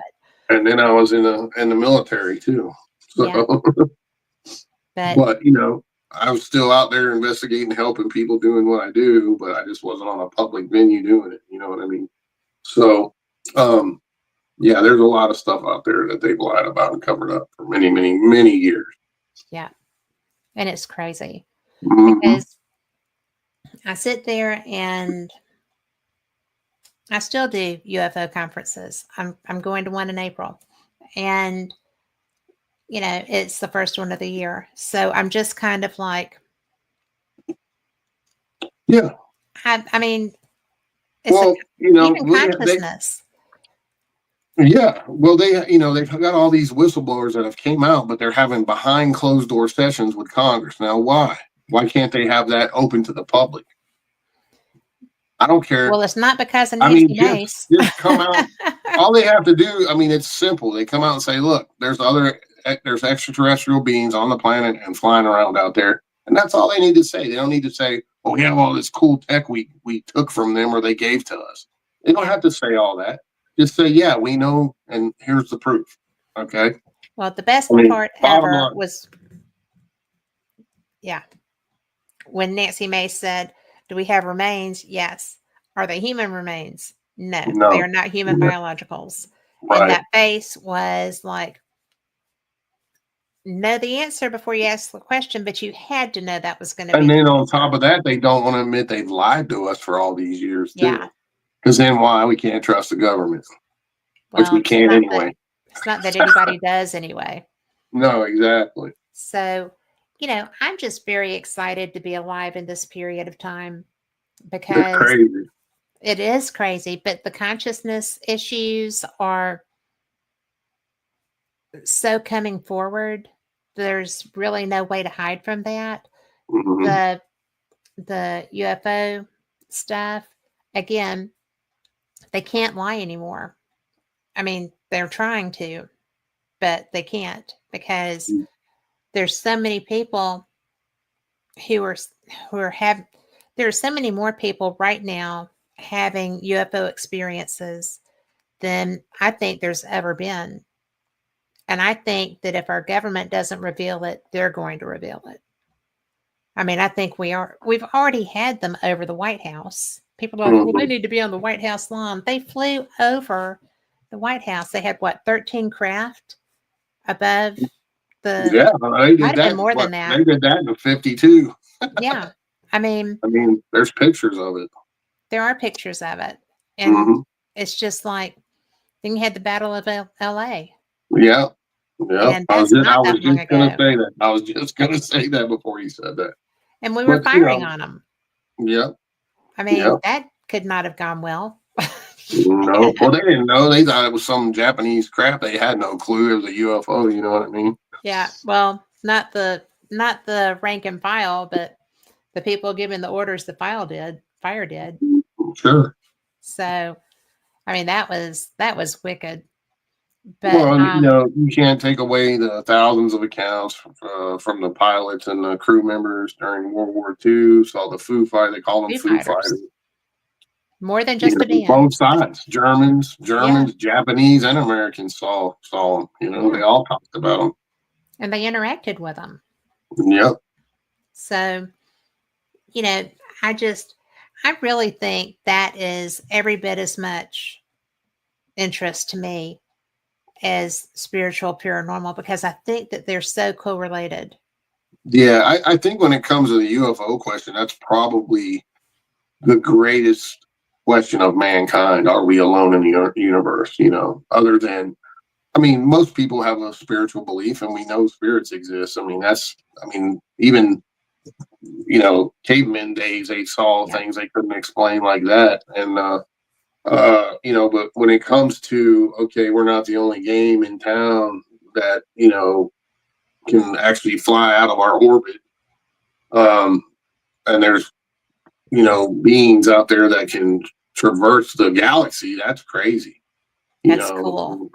and then I was in the military too. So,
Yeah. But
but I was still out there investigating, helping people doing what I do, but I just wasn't on a public venue doing it. You know what I mean? So, yeah, there's a lot of stuff out there that they've lied about and covered up for many, many, many years.
yeah. And it's crazy
Mhm.
because I sit there and I still do UFO conferences. I'm going to one in April. And it's the first one of the year. So I'm just kind of like,
Yeah.
I mean, it's
Well,
even consciousness.
yeah. Well, they've got all these whistleblowers that have came out, but they're having behind closed door sessions with Congress. Now, why? Why can't they have that open to the public? I don't care.
Well, it's not because of
I mean,
Nancy Mace.
just come out. All they have to do, I mean, it's simple. They come out and say, "Look, there's extraterrestrial beings on the planet and flying around out there," and that's all they need to say. They don't need to say, "Oh, we have all this cool tech we took from them or they gave to us." They don't have to say all that. Just say, "Yeah, we know, and here's the proof." Okay.
Well, the best part
bottom
ever
line.
was, when Nancy Mace said, "Do we have remains?" Yes. Are they human remains? No, they
No.
are not human biologicals. And
Right.
that face was like, know the answer before you ask the question, but you had to know that was going to be.
And then
the
on
answer.
top of that, they don't want to admit they've lied to us for all these years too.
Yeah.
Because then why? We can't trust the government, which
Well,
we can't anyway.
It's not that anybody does anyway.
No, exactly.
So, I'm just very excited to be alive in this period of time
It's
because
crazy.
it is crazy, but the consciousness issues are so coming forward. There's really no way to hide from that.
Mhm.
The UFO stuff, again, they can't lie anymore. I mean, they're trying to, but they can't because there's so many people who are have there's so many more people right now having UFO experiences than I think there's ever been. And I think that if our government doesn't reveal it, they're going to reveal it. I mean, I think we've already had them over the White House. People are like, well, they need to be on the White House lawn. They flew over the White House. They had what, 13 craft above the,
Yeah, they
might
did
have been
that.
more than
They
that.
did that in '52.
Yeah. I mean,
there's pictures of it.
there are pictures of it. And
Mhm.
it's just like, then you had the Battle of LA.
Yeah. Yeah.
And that's not
I
that
was
long
just gonna
ago.
say that. I was just gonna say that before you said that.
And we were
But
firing on them.
yeah,
I
yeah.
mean, that could not have gone well.
No, well, they didn't know. They thought it was some Japanese crap. They had no clue it was a UFO. You know what I mean?
Yeah. Well, not the rank and file, but the people giving the orders the fire did.
Sure.
So, I mean, that was wicked. But
Well, you can't take away the thousands of accounts from the pilots and the crew members during World War II. Saw the Foo Fighter. They call them Foo Fighters.
More than just a band.
Both sides, Germans,
Yeah.
Japanese, and Americans saw them. They all talked about them.
And they interacted with them.
Yep.
So, I really think that is every bit as much interest to me as spiritual paranormal because I think that they're so correlated.
Yeah, I think when it comes to the UFO question, that's probably the greatest question of mankind. Are we alone in the universe? Other than, most people have a spiritual belief and we know spirits exist. Even, cavemen days, they saw things they couldn't explain like that. And, but when it comes to, okay, we're not the only game in town that, can actually fly out of our orbit. and there's, beings out there that can traverse the galaxy. That's crazy.
That's cool.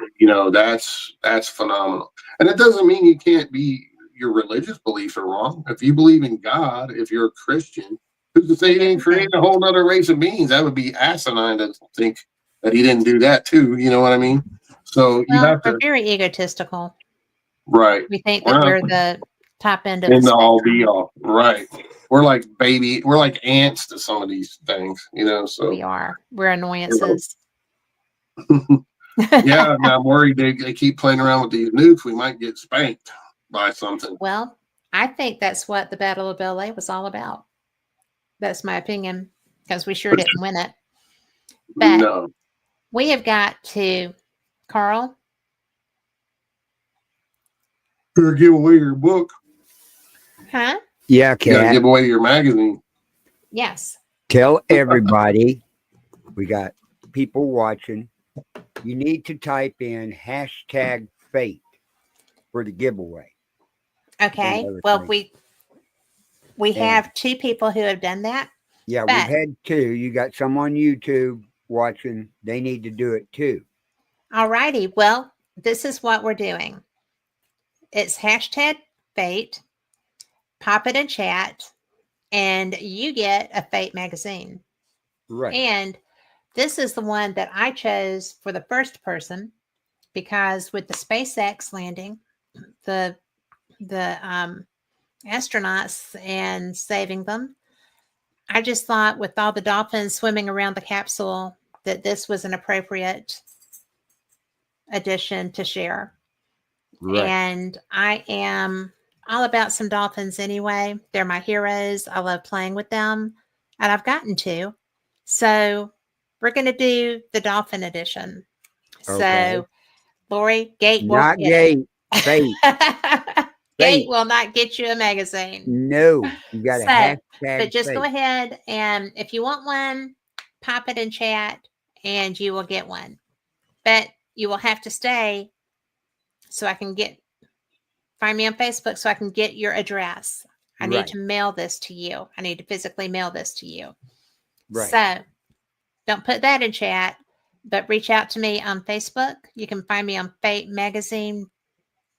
That's phenomenal. And it doesn't mean you can't be, your religious beliefs are wrong. If you believe in God, if you're a Christian, who's to say he didn't create a whole other race of beings? That would be asinine to think that he didn't do that too. You know what I mean? So you have
we're
to.
very egotistical.
Right.
We think that we're the top end of
in
the
all
spectrum.
be all. Right. We're like ants to some of these things, so
we are. We're annoyances.
Yeah, and I'm worried they keep playing around with these nukes. We might get spanked by something.
Well, I think that's what the Battle of LA was all about. That's my opinion, because we sure didn't win it. But
No.
we have got to, Carl.
Better give away your book.
Huh?
Yeah,
Cat. You gotta give away your magazine.
Yes.
Tell everybody, we got people watching. You need to type in #fate for the giveaway.
Okay. Well, we have 2 people who have done that.
Yeah, we've had 2. You got some on YouTube watching. They need to do it too.
All righty. Well, this is what we're doing. It's #fate. Pop it in chat, and you get a Fate magazine.
Right.
And this is the one that I chose for the first person, because with the SpaceX landing, the astronauts and saving them, I just thought with all the dolphins swimming around the capsule that this was an appropriate addition to share. Right. And I am all about some dolphins anyway. They're my heroes. I love playing with them, and I've gotten to. So we're going to do the dolphin edition. Okay. So, Lori, Gate won't
not Gate. Fate.
Gate will not get you a magazine.
No, you got to #.
But just
Fate.
go ahead, and if you want one, pop it in chat, and you will get one. But you will have to stay so I can find me on Facebook so I can get your address. I need to mail this to you. I need to physically mail this to you. Right. So don't put that in chat, but reach out to me on Facebook. You can find me on fatemagazine.com,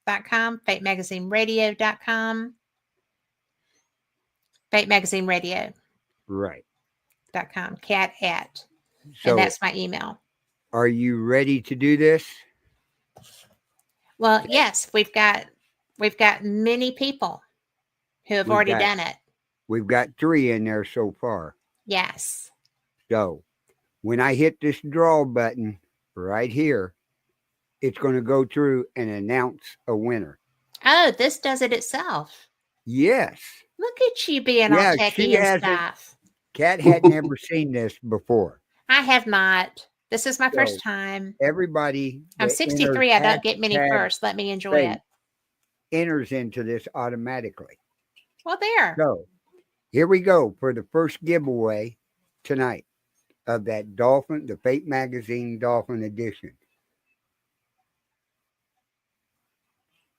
fatemagazineradio.com, fatemagazineradio.
Right.
.com, cat at.
So
and that's my email.
Are you ready to do this?
Well, yes, we've got many people who have already done it.
We've got 3 in there so far.
Yes.
So when I hit this draw button right here, it's going to go through and announce a winner.
Oh, this does it itself.
Yes.
Look at you being all techie and stuff.
Kat had never seen this before.
I have not. This is my first time.
Everybody.
I'm 63. I don't get many first. Let me enjoy it.
Enters into this automatically.
Well, there.
So here we go for the first giveaway tonight of that Dolphin, the Fate Magazine Dolphin Edition.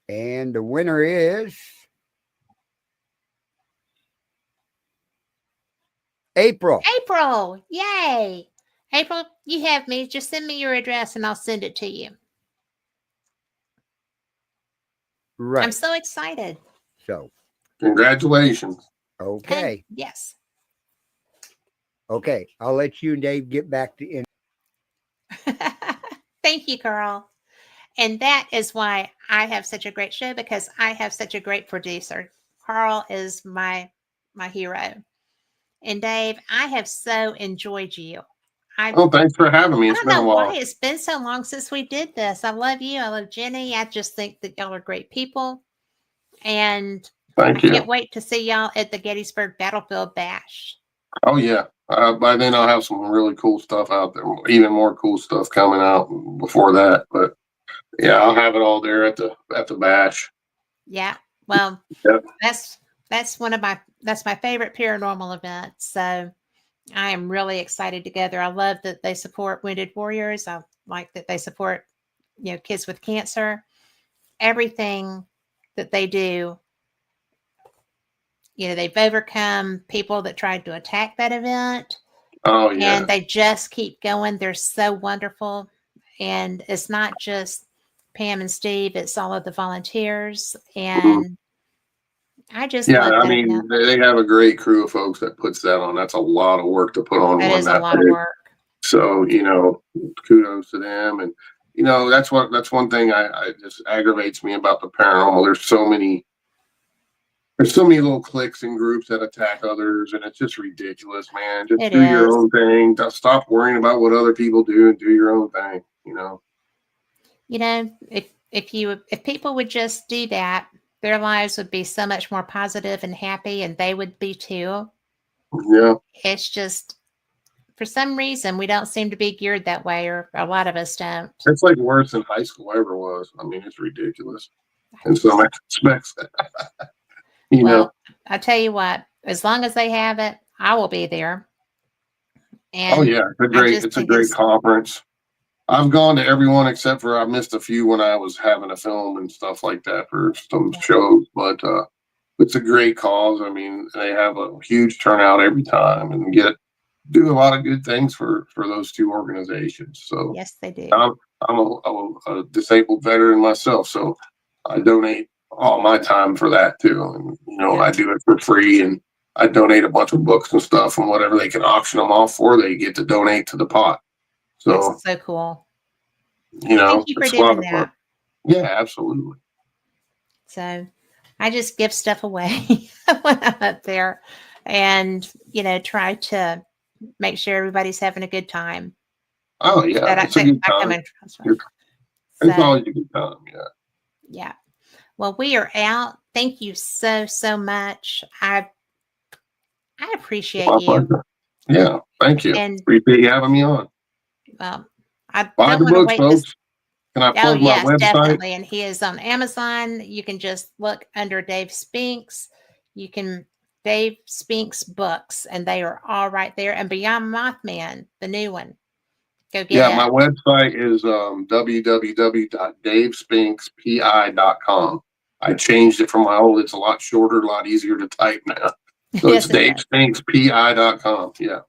And the winner is April.
April. Yay. April, you have me. Just send me your address and I'll send it to you.
Right.
I'm so excited.
So,
congratulations.
Okay.
Yes.
Okay. I'll let you and Dave get back to in.
Thank you, Carl. And that is why I have such a great show, because I have such a great producer. Carl is my hero. And Dave, I have so enjoyed you.
Thanks for having me.
I don't know why it's been so long since we did this. I love you. I love Jenny. I just think that y'all are great people. And I can't wait to see y'all at the Gettysburg Battlefield Bash.
Oh, yeah. By then I'll have some really cool stuff out there. Even more cool stuff coming out before that. But yeah, I'll have it all there at the bash.
Yeah. Well, that's my favorite paranormal event. So I am really excited to go there. I love that they support Wounded Warriors. I like that they support, kids with cancer. Everything that they do they've overcome people that tried to attack that event.
Oh yeah.
And they just keep going. They're so wonderful. And it's not just Pam and Steve, it's all of the volunteers. And I just
Yeah,
love
I
that
mean,
event.
they have a great crew of folks that puts that on. That's a lot of work to put on
That
one
is a
that
lot of
big.
work.
So, kudos to them. And, that's one thing I just aggravates me about the paranormal. There's so many little cliques and groups that attack others, and it's just ridiculous, man. Just
It
do your
is.
own thing. Stop worrying about what other people do and do your own thing,
If people would just do that, their lives would be so much more positive and happy, and they would be too.
Yeah.
It's just, for some reason, we don't seem to be geared that way, or a lot of us don't.
It's like worse than high school ever was. I mean, it's ridiculous in some aspects.
Well, I tell you what, as long as they have it, I will be there. And
Oh yeah, it's a great conference. I've gone to everyone except for I missed a few when I was having a film and stuff like that for some shows, but it's a great cause. I mean, they have a huge turnout every time and do a lot of good things for those two organizations. So
yes, they do.
I'm a disabled veteran myself, so I donate all my time for that too. And I do it for free, and I donate a bunch of books and stuff, and whatever they can auction them off for, they get to donate to the pot. So
that's so cool.
Thank
you for doing that.
Yeah, absolutely.
So I just give stuff away when I'm up there, and try to make sure everybody's having a good time.
Oh yeah, it's a good time. It's always a good time. Yeah.
Yeah. Well, we are out. Thank you so much. I appreciate you.
Pleasure. Yeah, thank you.
And
appreciate you having me on.
I
Buy the books, folks. Can I plug my website?
Definitely. And he is on Amazon. You can just look under Dave Spinks. Dave Spinks books, and they are all right there. And Beyond Mothman, the new one. Go get it.
My website is www.davespinkspi.com. I changed it from my old. It's a lot shorter, a lot easier to type now. So it's davespinkspi.com. Yeah.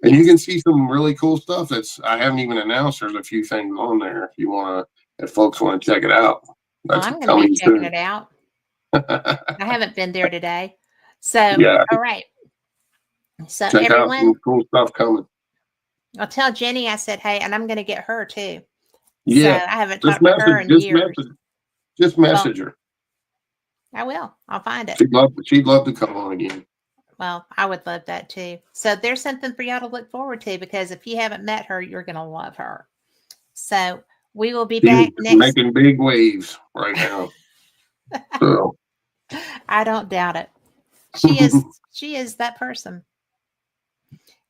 And you can see some really cool stuff I haven't even announced. There's a few things on there if folks want to check it out.
I'm going to be checking it out. I haven't been there today. So, all right. So
check out some cool stuff coming.
I'll tell Jenny I said, hey, and I'm going to get her too.
Yeah.
So I haven't talked to her in years.
Just message her.
I will. I'll find it.
She'd love to come on again.
Well, I would love that too. So there's something for y'all to look forward to, because if you haven't met her, you're going to love her. So we will be back next.
Making big waves right now. So
I don't doubt it. She is that person.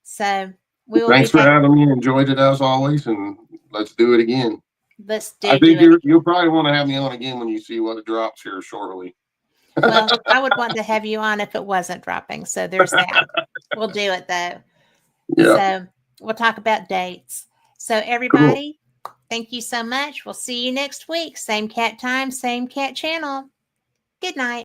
So we will.
Thanks for having me. Enjoyed it as always, and let's do it again.
Let's do.
I think you'll probably want to have me on again when you see what drops here shortly.
Well, I would want to have you on if it wasn't dropping. So there's that. We'll do it though.
Yeah.
So we'll talk about dates. So everybody, thank you so much. We'll see you next week. Same cat time, same cat channel. Good night.